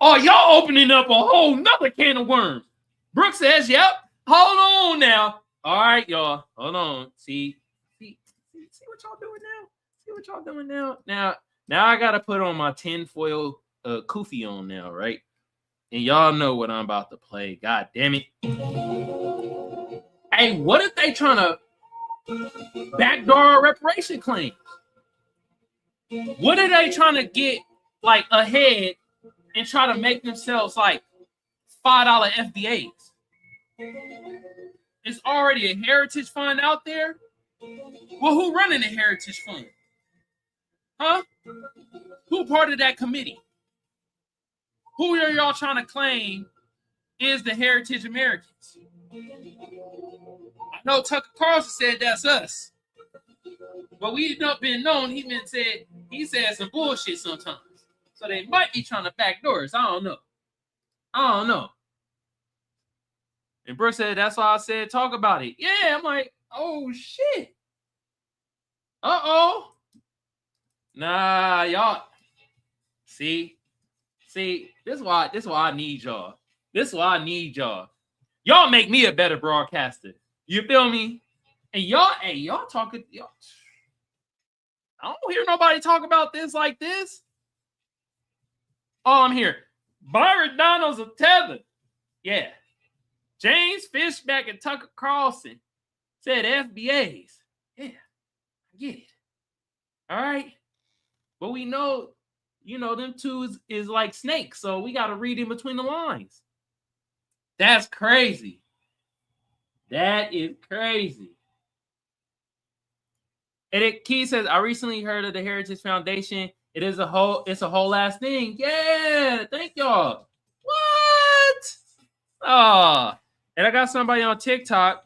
Oh, y'all opening up a whole nother can of worms. Brooke says, yep. Hold on now. All right, y'all. Hold on. See what y'all doing now? See what y'all doing now? Now I gotta put on my tinfoil Kiveon now, right? And y'all know what I'm about to play. God damn it. Hey, what if they trying to backdoor reparation claims? What are they trying to get like ahead and try to make themselves like $5 FBAs? It's already a heritage fund out there. Well, who running the heritage fund? Huh? Who part of that committee? Who are y'all trying to claim is the heritage Americans? I know Tucker Carlson said that's us. But we've not been known. He said some bullshit sometimes. So they might be trying to backdoor us. I don't know. And Brooke said, that's why I said talk about it. Yeah, I'm like, oh shit. Uh-oh. Nah, y'all. See, this is why I need y'all. This is why I need y'all. Y'all make me a better broadcaster. You feel me? And y'all talking, y'all. I don't hear nobody talk about this like this. Oh, I'm here. Byron Donalds of Tether. Yeah. James Fishback and Tucker Carlson said FBAs. Yeah, I get it. All right. But we know, them two is like snakes. So we got to read in between the lines. That's crazy. That is crazy. And Key says, I recently heard of the Heritage Foundation. It's a whole ass thing. Yeah, thank y'all. What? Oh, and I got somebody on TikTok.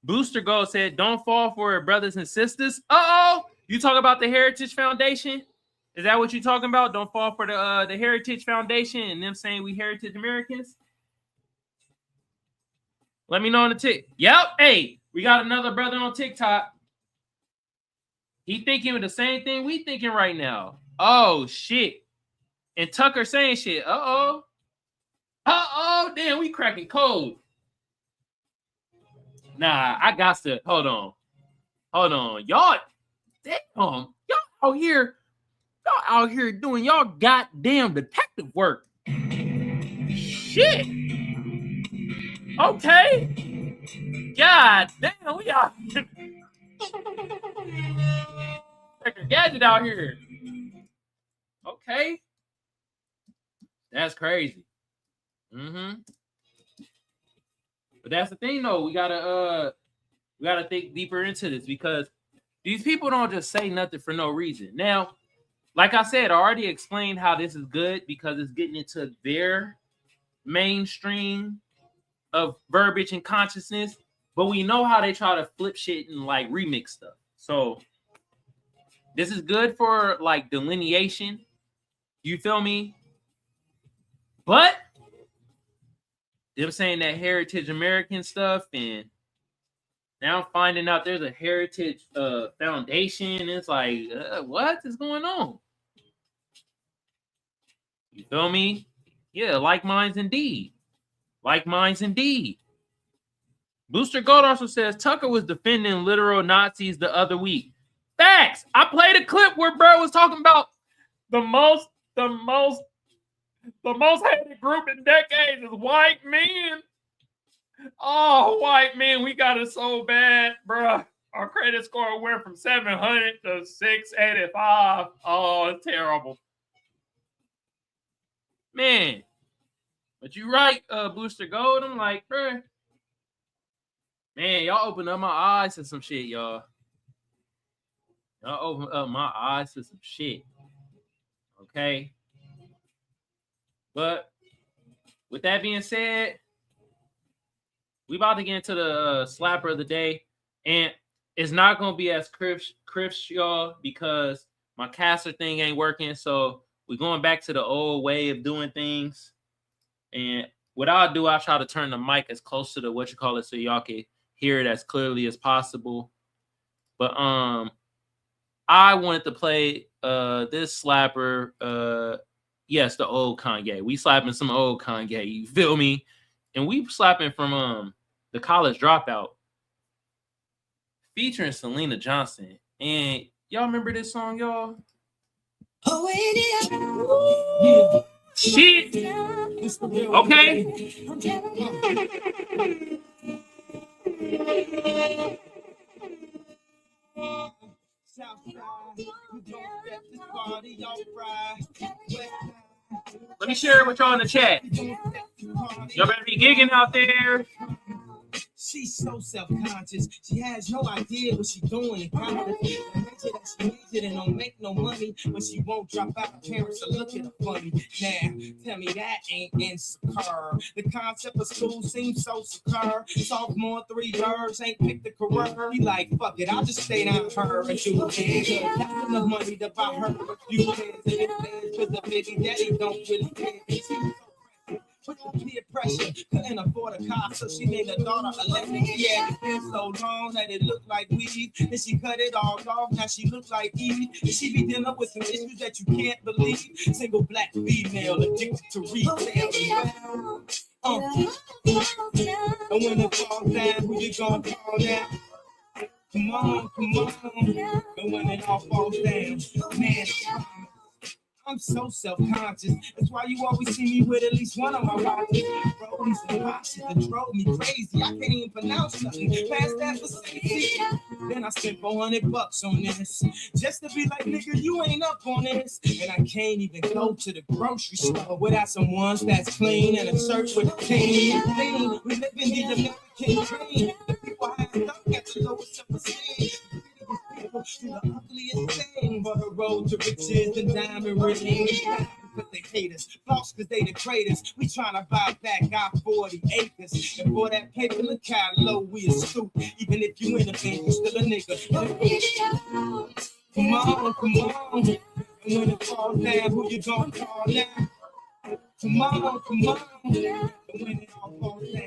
Booster Gold said, don't fall for it, brothers and sisters. Uh-oh. You talk about the Heritage Foundation? Is that what you're talking about? Don't fall for the Heritage Foundation and them saying we Heritage Americans? Let me know on the tick. Yep. Hey, we got another brother on TikTok. He thinking the same thing we thinking right now. Oh, shit. And Tucker saying shit. Uh-oh. Uh-oh. Damn, we cracking code. Nah, I got to. Hold on. Y'all, damn. Y'all out here doing y'all goddamn detective work. Shit. Okay. God damn, we out here. Like a gadget out here. Okay. That's crazy. Mm-hmm. But that's the thing though. We gotta think deeper into this because these people don't just say nothing for no reason. Now, like I said, I already explained how this is good because it's getting into their mainstream of verbiage and consciousness, but we know how they try to flip shit and like remix stuff. So this is good for like delineation. You feel me? But them saying that Heritage American stuff, and now I'm finding out there's a Heritage Foundation. It's like, what is going on? You feel me? Yeah, like minds indeed. Like minds indeed. Booster Gold also says Tucker was defending literal Nazis the other week. Facts. I played a clip where bro was talking about the most hated group in decades is white men. Oh, white men, we got it so bad, bro. Our credit score went from 700 to 685. Oh, it's terrible. Man. But you right, Booster Gold. I'm like, bro. Man, y'all open up my eyes to some shit, y'all. Y'all open up my eyes to some shit. Okay? But with that being said, we about to get into the slapper of the day. And it's not going to be as crisp, y'all, because my caster thing ain't working. So we're going back to the old way of doing things. And what I'll do, I'll try to turn the mic as close to the so y'all can hear it as clearly as possible. But I wanted to play this slapper. Yes, the old Kanye. We slapping some old Kanye. You feel me? And we slapping from the College Dropout, featuring Selena Johnson. And y'all remember this song, y'all? Oh, yeah. Shit. Okay. Let me share it with y'all in the chat. Y'all better be gigging out there. She's so self-conscious. She has no idea what she's doing in college. She majored and don't make no money, but she won't drop out. Her parents are looking at her funny. Now, tell me that ain't insecure. The concept of school seems so secure. Sophomore, 3 birds ain't picked the career. He like, fuck it, I'll just stay down her and do it. That's enough money to buy her a few pairs of his pants, cause the baby daddy don't really care. Put on peer pressure, couldn't afford a car, so she named her daughter electric. Yeah, it's been so long that it looked like weed. Then she cut it all off, now she look like Eve. And she be dealing with some issues that you can't believe. Single black female addicted to retail. And when it falls down, who you gonna call now? Come on, come on. And when it all falls down, man, I'm so self-conscious. That's why you always see me with at least one of my watches. Rollies and watches that drove me crazy. I can't even pronounce nothing past that vicinity. Then I spent $400 on this, just to be like, nigga, you ain't up on this. And I can't even go to the grocery store without some ones that's clean and a shirt with a cane. We live in the American dream. The people high up at the lowest self-esteem. To the ugliest thing, but the road to riches and diamond rings. Because they hate us, lost because they the greatest. We tryna buy back our 40 acres. And for that paper, look how low we are stooped. Even if you in a band, you still a nigga. Come on, come on. And when it falls down, who you gonna call now? Come on, come on. And when it all falls down, I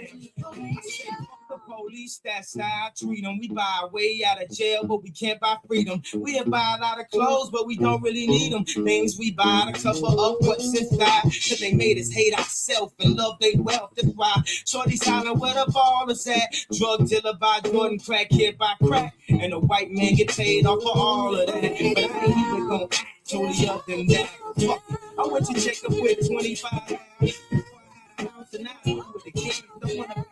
say, the police, that's how I treat them. We buy our way out of jail, but we can't buy freedom. We buy a lot of clothes, but we don't really need them. Things we buy to cover up what's inside, cause they made us hate ourselves and love their wealth. That's why shorty's hollering where the ball is at. Drug dealer by Jordan, crackhead by crack, and a white man get paid off for all of that. But I ain't even gonna act totally up than that. Fuck, I went to check up with 25 hours and now with the kids. Don't wanna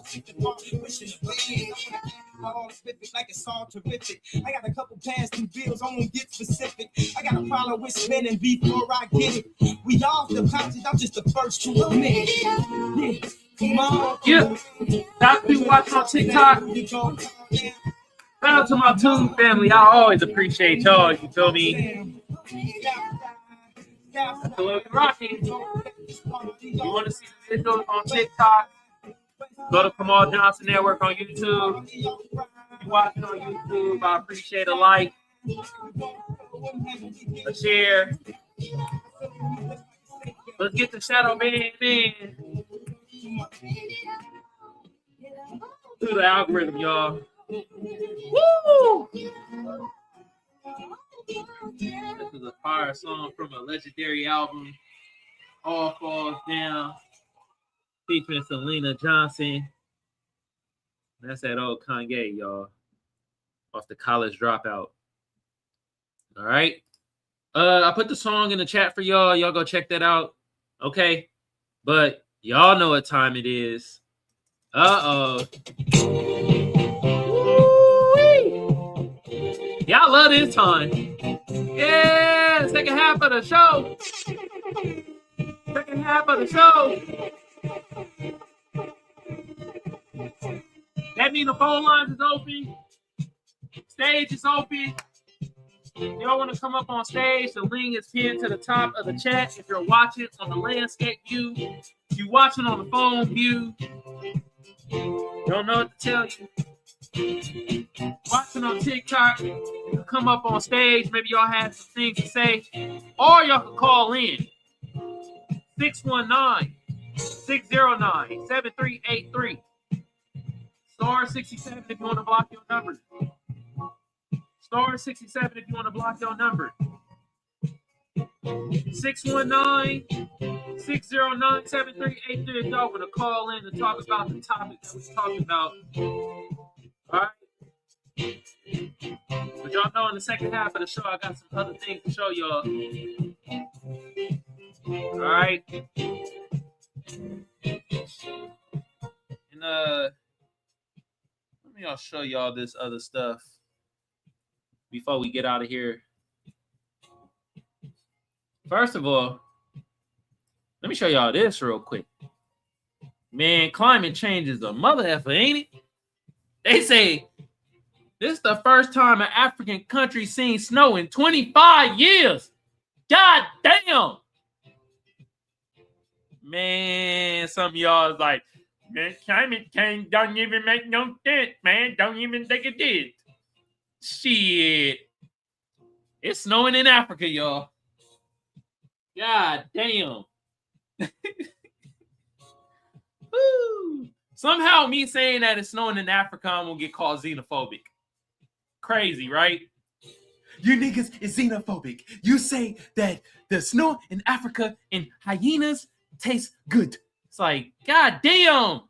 wishing the bands. I wanna all specific like it's all terrific. I got a couple past due bills, I won't get specific. I got a problem with spending before I get it. We all still conscious, I'm just the first to admit it. Yeah. Come on. Yeah. Stop people watching on TikTok. Shout out to my Tune family. I always appreciate y'all. You feel me? So Rocky. You want to see the videos on TikTok? Go to Kamal Johnson Network on YouTube. If you're watching on YouTube, I appreciate a like, a share. Let's get the shadow man in. Through the algorithm, y'all. Woo! This is a fire song from a legendary album, All Falls Down, featuring Selena Johnson. That's that old Kanye, y'all, off the College Dropout. All right. I put the song in the chat for y'all. Y'all go check that out. Okay. But y'all know what time it is. Uh-oh. Y'all love this time. Yeah, second half of the show. Second half of the show. That means the phone lines is open. Stage is open. If y'all want to come up on stage, the link is pinned to the top of the chat. If you're watching on the landscape view, if you're watching on the phone view, don't know what to tell you. Watching on TikTok, you can come up on stage. Maybe y'all have some things to say, or y'all can call in 619-609-7383. Star 67 if you want to block your number. Star 67 if you want to block your number. 619-609-7383 if y'all want to call in and talk about the topic that we're talking about. All right. But y'all know in the second half of the show, I got some other things to show y'all. All right. And let me show y'all this other stuff before we get out of here. First of all, let me show y'all this real quick. Man, climate change is a mother effer, ain't it? They say this is the first time an African country seen snow in 25 years. God damn. Man, some of y'all is like, man, climate change don't even make no sense, man. Don't even think it did. Shit. It's snowing in Africa, y'all. God damn. Woo. Somehow me saying that it's snowing in Africa, I'm gonna get called xenophobic. Crazy, right? You niggas is xenophobic. You say that the snow in Africa and hyenas taste good. It's like, god damn.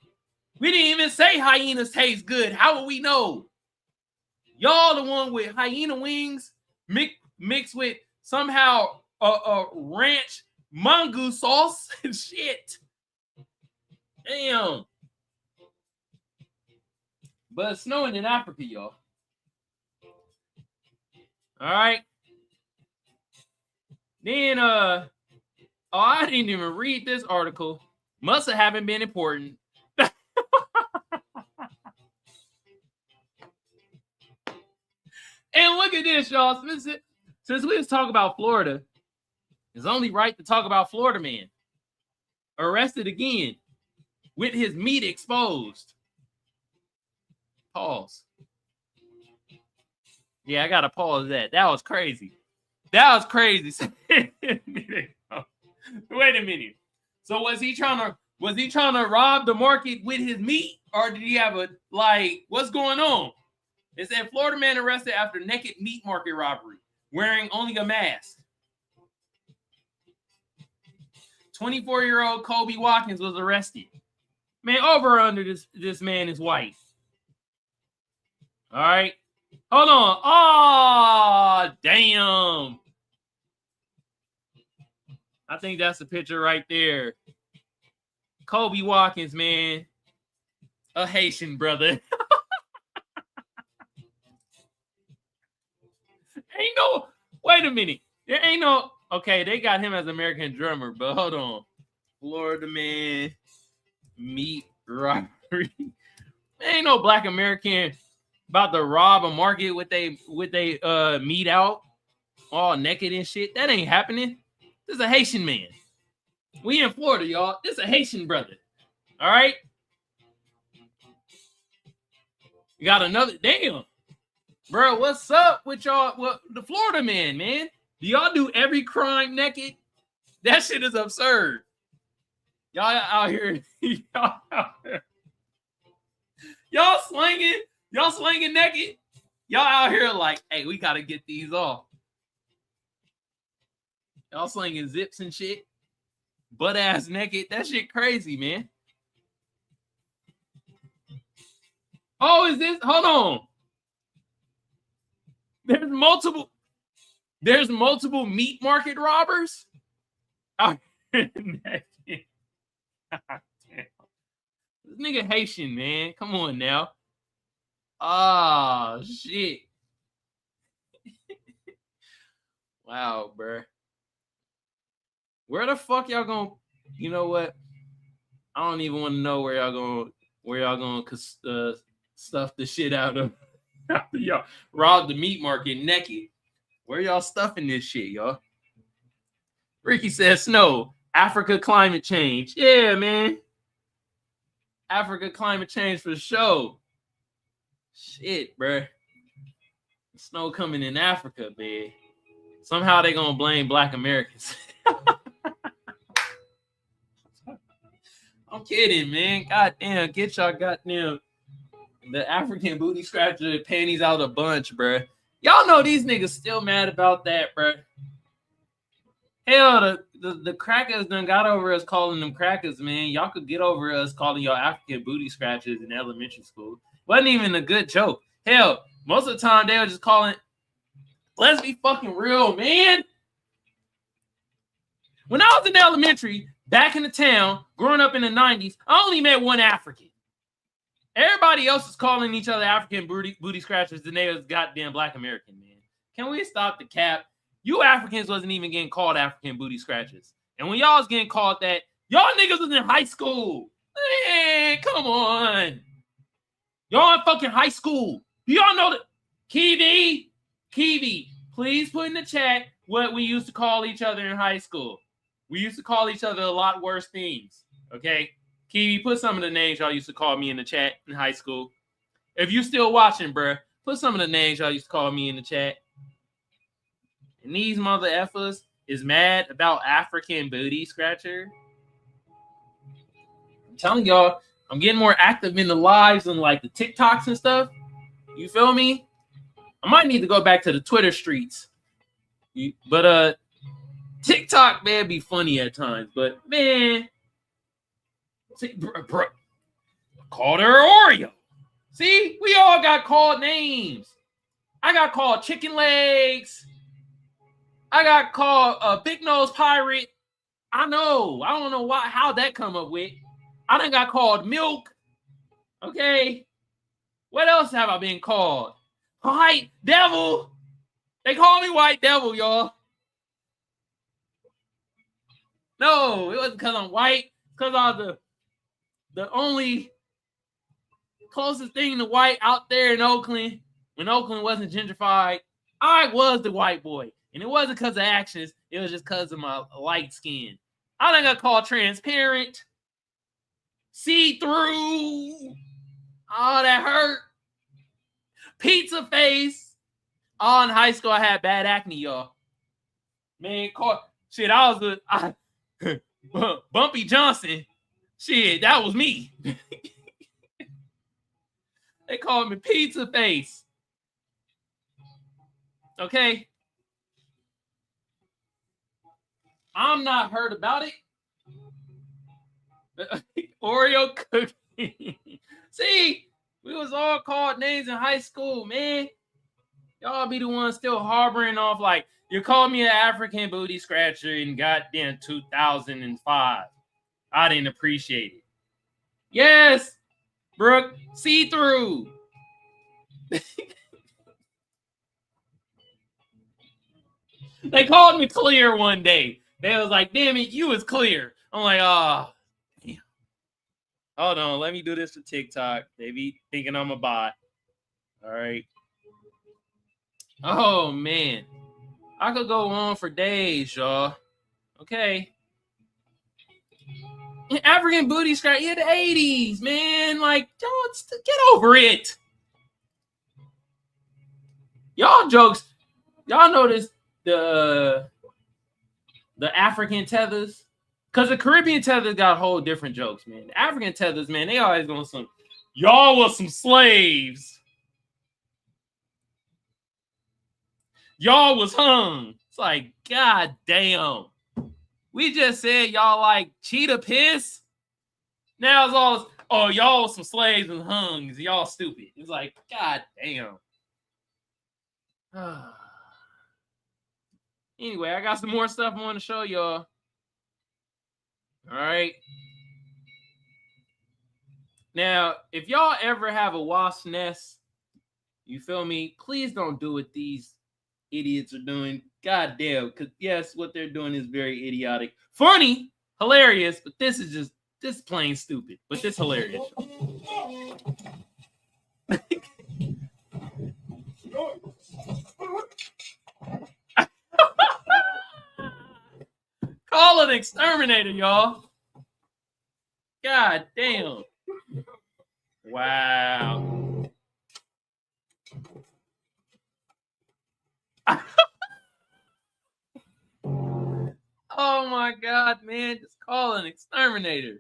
We didn't even say hyenas taste good. How will we know? Y'all the one with hyena wings mixed with somehow ranch mongoose sauce and shit. Damn. But it's snowing in Africa, y'all. All right. Then, oh, I didn't even read this article. Must have haven't been important. And look at this, y'all. Since we was talking about Florida, it's only right to talk about Florida man. Arrested again with his meat exposed. Pause. Yeah, I gotta pause that. That was crazy. That was crazy. Wait a minute. So was he trying to rob the market with his meat, or did he have what's going on? It said Florida man arrested after naked meat market robbery, wearing only a mask. 24-year-old Kobe Watkins was arrested. Man, over or under this man is white. All right. Hold on. Oh, damn. I think that's the picture right there. Kobe Watkins, man. A Haitian brother. Wait a minute. There ain't no, okay, they got him as American drummer, but hold on. Florida man, meat robbery. There ain't no black American about to rob a market with they meat out, all naked and shit. That ain't happening. This is a Haitian man. We in Florida, y'all. This is a Haitian brother. All right? You got another, damn. Bro, what's up with y'all? Well, the Florida man. Do y'all do every crime naked? That shit is absurd. Y'all out here. Y'all slinging naked. Y'all out here like, hey, we got to get these off. Y'all slinging zips and shit. Butt ass naked. That shit crazy, man. Oh, is this? Hold on. There's multiple meat market robbers. Oh, this nigga Haitian, man. Come on now. Oh, shit. Wow, bro. Where the fuck y'all going? You know what? I don't even want to know where y'all going stuff the shit out of. Y'all robbed the meat market naked. Where y'all stuffing this shit, y'all? Ricky says snow. Africa climate change. Yeah, man. Africa climate change for sure. Shit, bruh. Snow coming in Africa, man. Somehow they gonna blame black Americans. I'm kidding, man. Goddamn, get y'all goddamn the African booty scratcher panties out a bunch, bruh. Y'all know these niggas still mad about that, bruh. Hell, the crackers done got over us calling them crackers, man. Y'all could get over us calling y'all African booty scratchers in elementary school. Wasn't even a good joke. Hell, most of the time they were just calling, let's be fucking real, man. When I was in elementary, back in the town, growing up in the 90s, I only met one African. Everybody else is calling each other African booty scratchers, and they was goddamn black American, man. Can we stop the cap? You Africans wasn't even getting called African booty scratchers. And when y'all was getting called that, y'all niggas was in high school. Man, come on. Y'all in fucking high school. Do y'all know that? Kiwi, please put in the chat what we used to call each other in high school. We used to call each other a lot worse things. Okay? Kiwi, put some of the names y'all used to call me in the chat in high school. If you still watching, bruh, put some of the names y'all used to call me in the chat. And these mother effers is mad about African booty scratcher. I'm telling y'all, I'm getting more active in the lives and like the TikToks and stuff. You feel me? I might need to go back to the Twitter streets. But TikTok, man, be funny at times. But man, see, bro, called her Oreo. See, we all got called names. I got called chicken legs. I got called Big Nose Pirate. I know. I don't know how that come up with. I done got called Milk. Okay. What else have I been called? White Devil. They call me White Devil, y'all. No, it wasn't because I'm white. Because I was the only closest thing to white out there in Oakland. When Oakland wasn't gentrified, I was the white boy. And it wasn't because of actions. It was just because of my light skin. I done got called transparent, see-through. Oh, that hurt. Pizza face. Oh, in high school, I had bad acne, y'all. Man, shit, I was Bumpy Johnson. Shit, that was me. They called me Pizza Face. Okay. I'm not heard about it. Oreo cookie. See, we was all called names in high school, man. Y'all be the ones still harboring off like, you called me an African booty scratcher in goddamn 2005. I didn't appreciate it. Yes, Brooke, see-through. They called me Clear one day. They was like, damn it, you was clear. I'm like, oh, damn. Hold on, let me do this for TikTok. They be thinking I'm a bot. All right. Oh, man. I could go on for days, y'all. Okay. African booty scratch, yeah, the 80s, man. Like, y'all, get over it. Y'all jokes. Y'all notice the African tethers? Because the Caribbean tethers got whole different jokes, man. The African tethers, man, they always going some, y'all was some slaves. Y'all was hung. It's like, god damn. We just said y'all like cheetah piss. Now it's all, oh, y'all was some slaves and hung. Y'all stupid. It's like, god damn. Anyway, I got some more stuff I want to show y'all. All right. Now, if y'all ever have a wasp nest, you feel me? Please don't do what these idiots are doing. God damn. Because, yes, what they're doing is very idiotic. Funny, hilarious, but this is plain stupid. But this hilarious. Call an exterminator, y'all. God damn. Wow. Oh my god, man. Just call an exterminator.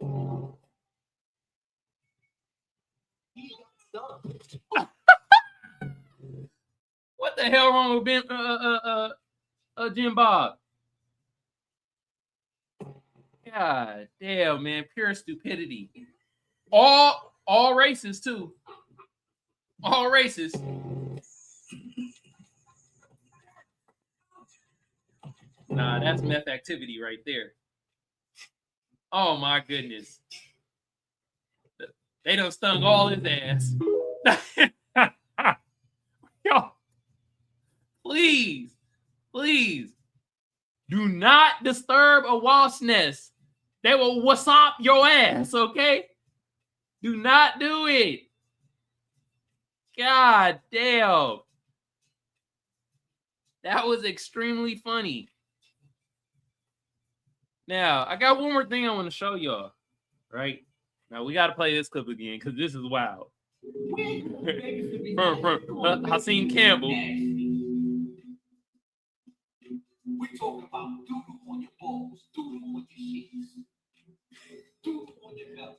What the hell wrong with Jim Bob? God damn, man. Pure stupidity. All races, too. All races. Nah, that's meth activity right there. Oh, my goodness. They done stung all his ass. Yo, please, do not disturb a wasp nest. They will wasop your ass, okay? Do not do it. God damn. That was extremely funny. Now, I got one more thing I want to show y'all, right? Now, we got to play this clip again because this is wild. From Hakeem Campbell. We talking about doodle on your balls, doodle on your sheets, doodle on your belly.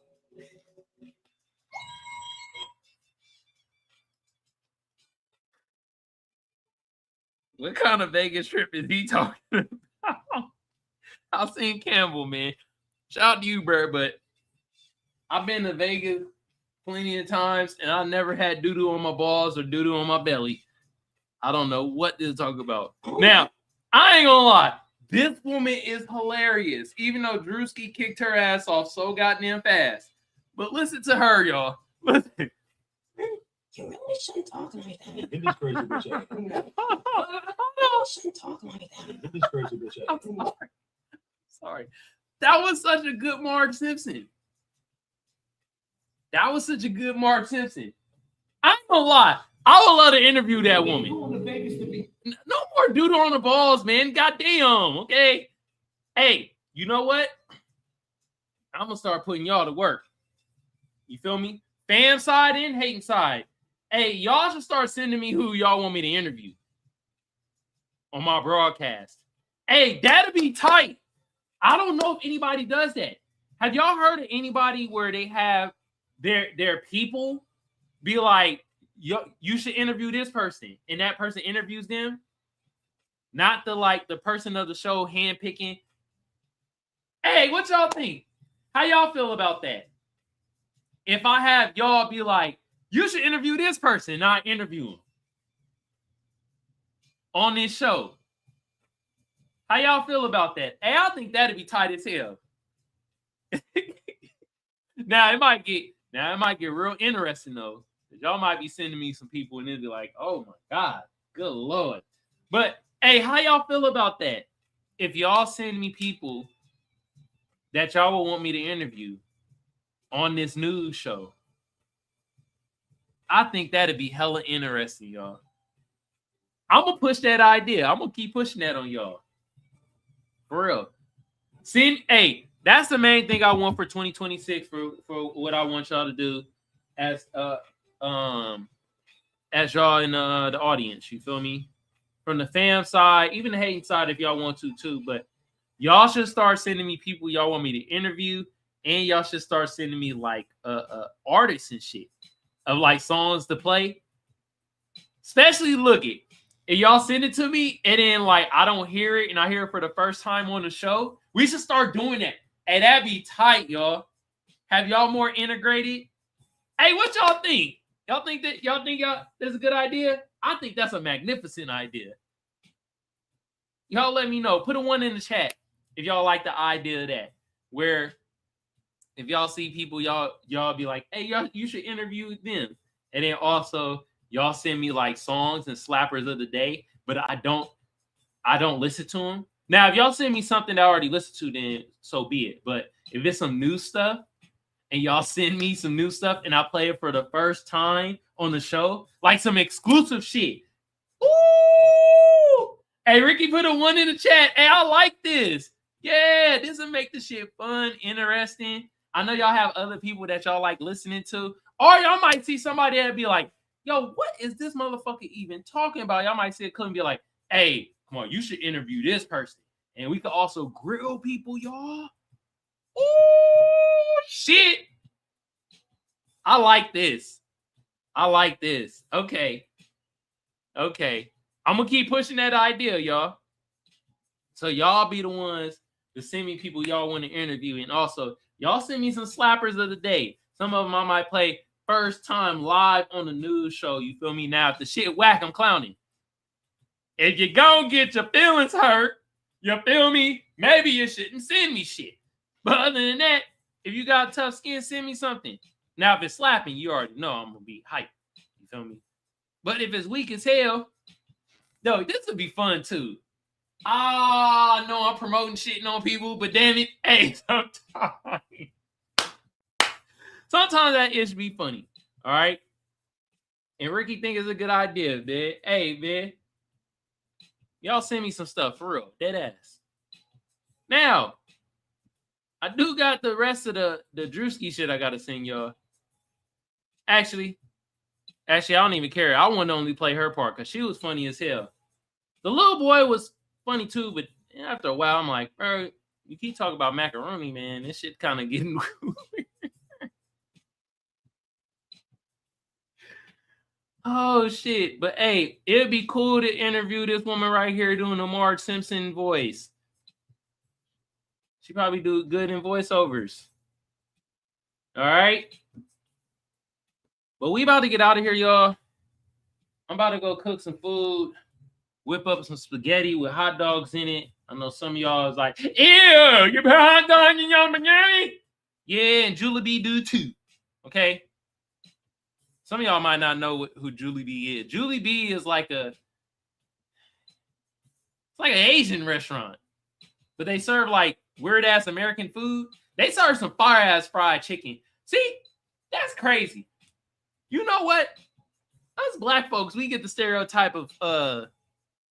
What kind of Vegas trip is he talking about? Hakeem Campbell, man. Shout out to you, bro, but I've been to Vegas plenty of times, and I never had doo-doo on my balls or doo-doo on my belly. I don't know what this is talking about. Now, I ain't gonna lie. This woman is hilarious, even though Drewski kicked her ass off so goddamn fast. But listen to her, y'all. Listen. You really shouldn't talk like that. Get this crazy bitch out. You shouldn't talk like that. Get this crazy bitch out. I'm sorry. That was such a good Mark Simpson. That was such a good Mark Simpson. I ain't gonna lie. I would love to interview that woman. No more doodle on the balls, man. Goddamn. Okay. Hey, you know what? I'm gonna start putting y'all to work. You feel me? Fan side and hating side. Hey, y'all should start sending me who y'all want me to interview on my broadcast. Hey, that'll be tight. I don't know if anybody does that. Have y'all heard of anybody where they have their people be like, you should interview this person, and that person interviews them? Not the person of the show handpicking. Hey, what y'all think? How y'all feel about that? If I have y'all be like, you should interview this person, not interview him on this show. How y'all feel about that? Hey, I think that'd be tight as hell. Now it might get real interesting though. Y'all might be sending me some people and it'll be like, oh my God, good Lord. But hey, how y'all feel about that? If y'all send me people that y'all will want me to interview on this news show, I think that'd be hella interesting, y'all. I'm gonna push that idea. I'm gonna keep pushing that on y'all. For real. Hey, that's the main thing I want for 2026 for what I want y'all to do as y'all in the audience. You feel me? From the fam side, even the hating side if y'all want to too. But y'all should start sending me people y'all want me to interview, and y'all should start sending me like artists and shit of like songs to play. Especially if y'all send it to me and then like I don't hear it and I hear it for the first time on the show, we should start doing that. Hey, that'd be tight, y'all. Have y'all more integrated? Hey, what y'all think? Y'all think that's a good idea? I think that's a magnificent idea. Y'all let me know. Put a 1 in the chat if y'all like the idea of that. Where if y'all see people, y'all be like, hey, you should interview them. And then also y'all send me like songs and slappers of the day, but I don't listen to them. Now, if y'all send me something that I already listened to, then so be it. But if it's some new stuff and y'all send me some new stuff and I play it for the first time on the show, like some exclusive shit. Ooh! Hey, Ricky put a 1 in the chat. Hey, I like this. Yeah, this will make the shit fun, interesting. I know y'all have other people that y'all like listening to. Or y'all might see somebody that be like, yo, what is this motherfucker even talking about? Y'all might see it come and be like, hey, come on, you should interview this person. And we could also grill people, y'all. Ooh, shit. I like this. Okay. I'm going to keep pushing that idea, y'all. So y'all be the ones to send me people y'all want to interview. And also, y'all send me some slappers of the day. Some of them I might play first time live on the news show. You feel me? Now, if the shit whack, I'm clowning. If you gonna get your feelings hurt, you feel me? Maybe you shouldn't send me shit. But other than that, if you got tough skin, send me something. Now, if it's slapping, you already know I'm gonna be hyped. You feel me? But if it's weak as hell, No, this would be fun too. I know I'm promoting shit on people, but damn it, hey, sometimes that should be funny. All right. And Ricky think it's a good idea, man. Hey, man. Y'all send me some stuff for real. Dead ass. Now, I do got the rest of the Drewski shit I gotta send y'all. Actually, I don't even care. I want to only play her part because she was funny as hell. The little boy was funny too, but after a while, I'm like, bro, you keep talking about macaroni, man. This shit kind of getting oh shit. But hey, it'd be cool to interview this woman right here doing the Marge Simpson voice. She probably do good in voiceovers. All right. But we about to get out of here, y'all. I'm about to go cook some food, whip up some spaghetti with hot dogs in it. I know some of y'all is like, ew, you put hot dogs in your spaghetti? Yeah, and Julie B do too. Okay. Some of y'all might not know who Julie B is. Julie B is like it's like an Asian restaurant, but they serve like weird ass American food. They serve some fire ass fried chicken. See, that's crazy. You know what? Us black folks, we get the stereotype of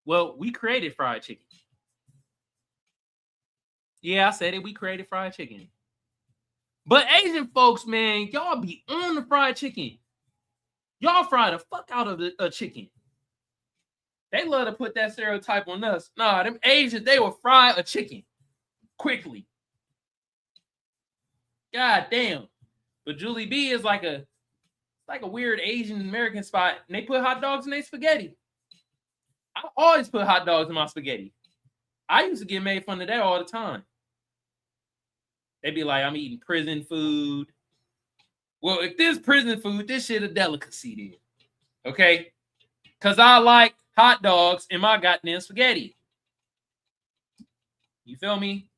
well, we created fried chicken. Yeah, I said it. We created fried chicken. But Asian folks, man, y'all be on the fried chicken. Y'all fry the fuck out of the chicken. They love to put that stereotype on us. Nah, them Asians, they will fry a chicken quickly. God damn. But Julie B is like a weird Asian American spot. And they put hot dogs in their spaghetti. I always put hot dogs in my spaghetti. I used to get made fun of that all the time. They'd be like, I'm eating prison food. Well, if this prison food, this shit a delicacy then. Okay? Because I like hot dogs in my goddamn spaghetti. You feel me?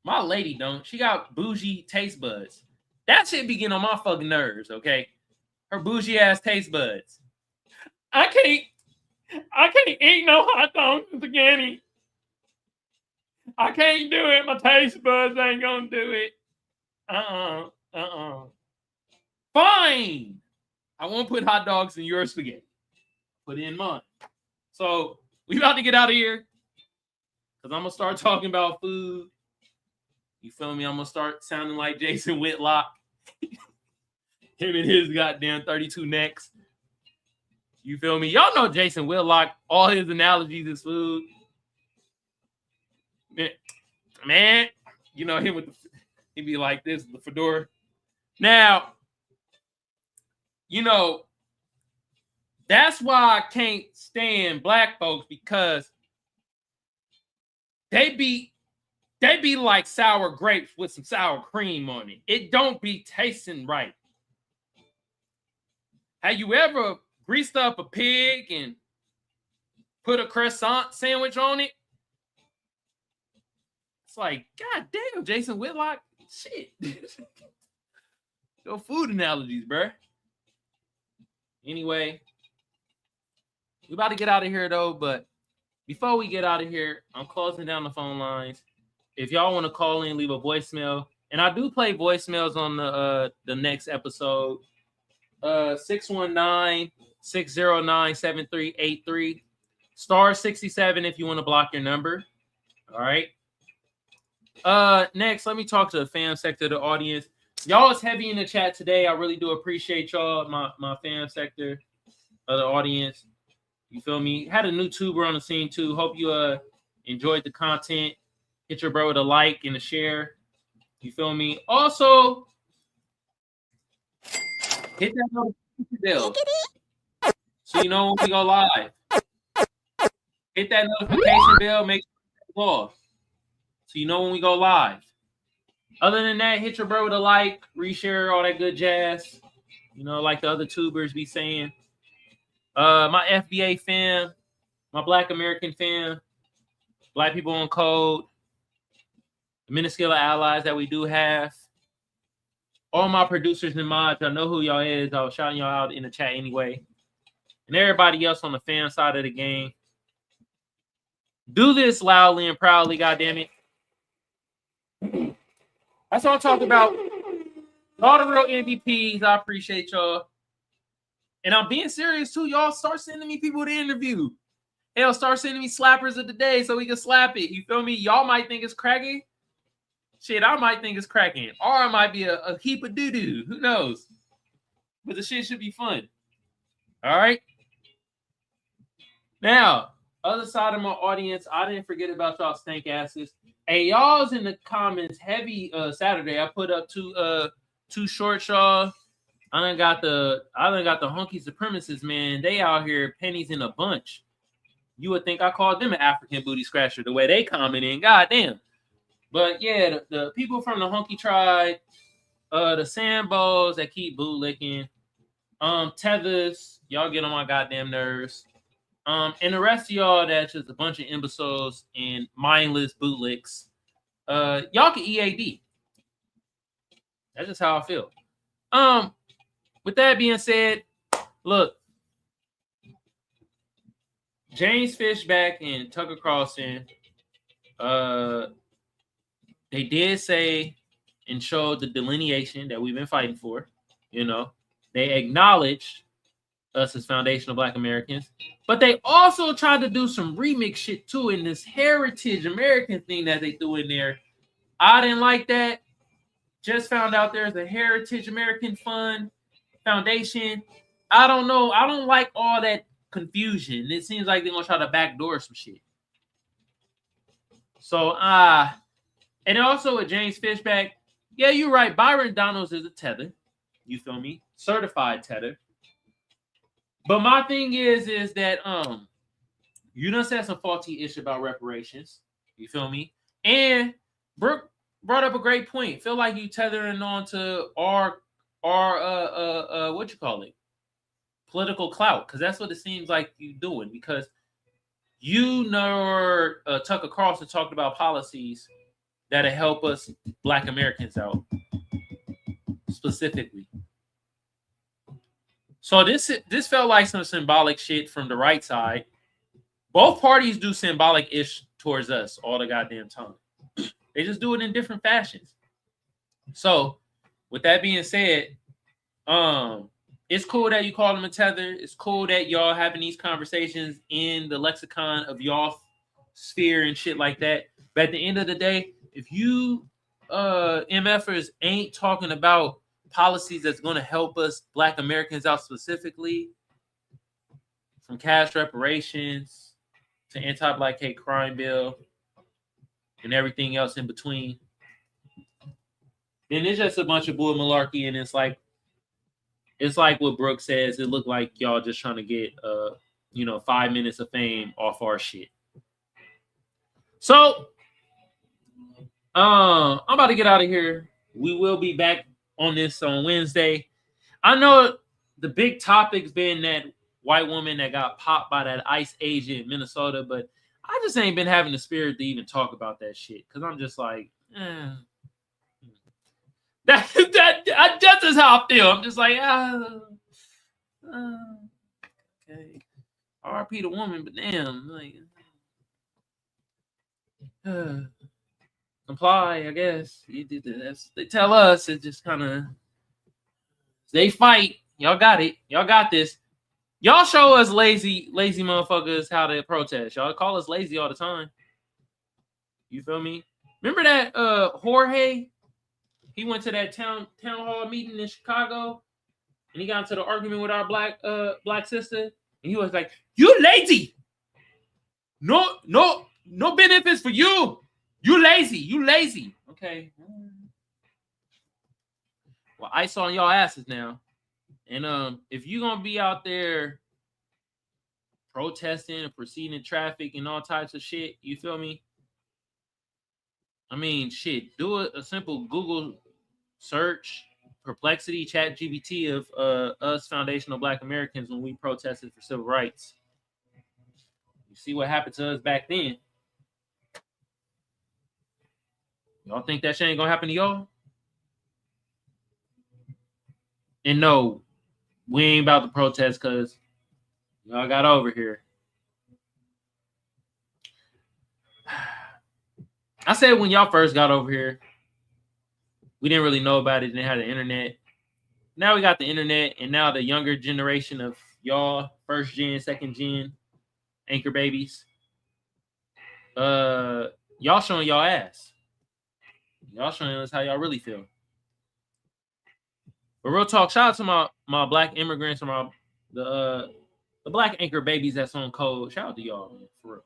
My lady don't. She got bougie taste buds. That shit be getting on my fucking nerves, okay? Her bougie ass taste buds. I can't eat no hot dogs and spaghetti. I can't do it. My taste buds ain't gonna do it. Fine. I won't put hot dogs in your spaghetti. Put it in mine. So we about to get out of here. Because I'm gonna start talking about food. You feel me? I'm gonna start sounding like Jason Whitlock. Him and his goddamn 32 necks. You feel me? Y'all know Jason Whitlock. All his analogies is food. Man, you know him with he'd be like this, the fedora. Now, you know, that's why I can't stand black folks, because they be like sour grapes with some sour cream on it. It don't be tasting right. Have you ever greased up a pig and put a croissant sandwich on it? It's like, God damn, Jason Whitlock. Shit. Go food analogies, bruh. Anyway, we about to get out of here, though, but before we get out of here, I'm closing down the phone lines. If y'all want to call in, leave a voicemail. And I do play voicemails on the next episode. 619-609-7383. Star 67 if you want to block your number. All right. Next, let me talk to the fan sector of the audience. Y'all is heavy in the chat today. I really do appreciate y'all, my fan sector of the audience. You feel me? Had a new tuber on the scene too. Hope you enjoyed the content. Hit your bro with a like and a share. You feel me? Also, hit that notification bell so you know when we go live. Hit that notification bell. Make sure it's off so you know when we go live. Other than that, hit your bro with a like, reshare, all that good jazz. You know, like the other tubers be saying. My FBA fam, my Black American fam, Black people on code, the minuscule allies that we do have, all my producers and mods, I know who y'all is. I was shouting y'all out in the chat anyway. And everybody else on the fan side of the game, Do this loudly and proudly, goddammit. That's what I'm talking about. All the real MVPs, I appreciate y'all. And I'm being serious too. Y'all start sending me people to interview. Hell, start sending me slappers of the day so we can slap it. You feel me? Y'all might think it's cracking. Shit, I might think it's cracking. Or it might be a heap of doo-doo. Who knows? But the shit should be fun. All right? Now, other side of my audience, I didn't forget about y'all stank asses. Hey, y'all's in the comments heavy Saturday. I put up two shorts, y'all. I done got the hunky supremacists, man. They out here pennies in a bunch. You would think I called them an African booty scratcher the way they commenting. Goddamn. But yeah, the people from the hunky tribe, the Sambos that keep bootlicking, Tethers, y'all get on my goddamn nerves. And the rest of y'all that's just a bunch of imbeciles and mindless bootlicks. Y'all can EAD. That's just how I feel. With that being said, look, James Fishback and Tucker Carlson, they did say and showed the delineation that we've been fighting for. You know, they acknowledged us as foundational Black Americans, but they also tried to do some remix shit too in this heritage American thing that they threw in there. I didn't like that. Just found out there's a Heritage American Fund Foundation. I don't know. I don't like all that confusion. It seems like they're gonna try to backdoor some shit. So and also with James Fishback, yeah, you're right. Byron Donalds is a tether. You feel me? Certified tether. But my thing is that you done said some faulty ish about reparations. You feel me? And Brooke brought up a great point. Feel like you tethering on to our what you call it? Political clout, because that's what it seems like you doing. Because you know, Tucker Carlson talked about policies that'll help us Black Americans out specifically. So this felt like some symbolic shit from the right side. Both parties do symbolic-ish towards us all the goddamn time. They just do it in different fashions. So, with that being said, it's cool that you call them a tether. It's cool that y'all having these conversations in the lexicon of y'all sphere and shit like that. But at the end of the day, if you MFers ain't talking about policies that's going to help us Black Americans out specifically, from cash reparations to anti-Black hate crime bill and everything else in between, then it's just a bunch of bull malarkey. And it's like what Brooke says. It looked like y'all just trying to get 5 minutes of fame off our shit. So I'm about to get out of here. We will be back on this on Wednesday. I know the big topic's been that white woman that got popped by that ICE agent in Minnesota, but I just ain't been having the spirit to even talk about that shit, because I'm just like, that's just how I feel. I'm just like, okay, RP the woman, but damn, like, comply, I guess. They tell us, it just kind of, they fight. Y'all got it. Y'all got this. Y'all show us lazy motherfuckers how to protest. Y'all call us lazy all the time. You feel me? Remember that Jorge? He went to that town hall meeting in Chicago, and he got into the argument with our black sister, and he was like, "You lazy. No benefits for you. You lazy. Okay. Well, ice on y'all asses now. And if you're gonna be out there protesting and proceeding traffic and all types of shit, you feel me? I mean, shit, do a simple Google search, perplexity, chat GBT of us foundational Black Americans when we protested for civil rights. You see what happened to us back then. Y'all think that shit ain't gonna happen to y'all? And no, we ain't about to protest because y'all got over here. I said when y'all first got over here, we didn't really know about it. Didn't have the internet. Now we got the internet, and now the younger generation of y'all, first gen, second gen, anchor babies, y'all showing y'all ass. Y'all showing us how y'all really feel. But real talk, shout out to my black immigrants and the black anchor babies that's on code. Shout out to y'all, man, for real.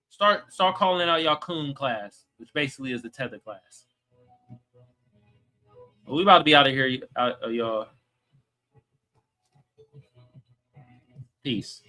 Start calling out y'all coon class, which basically is the tether class. But we about to be out of here, y'all. Peace.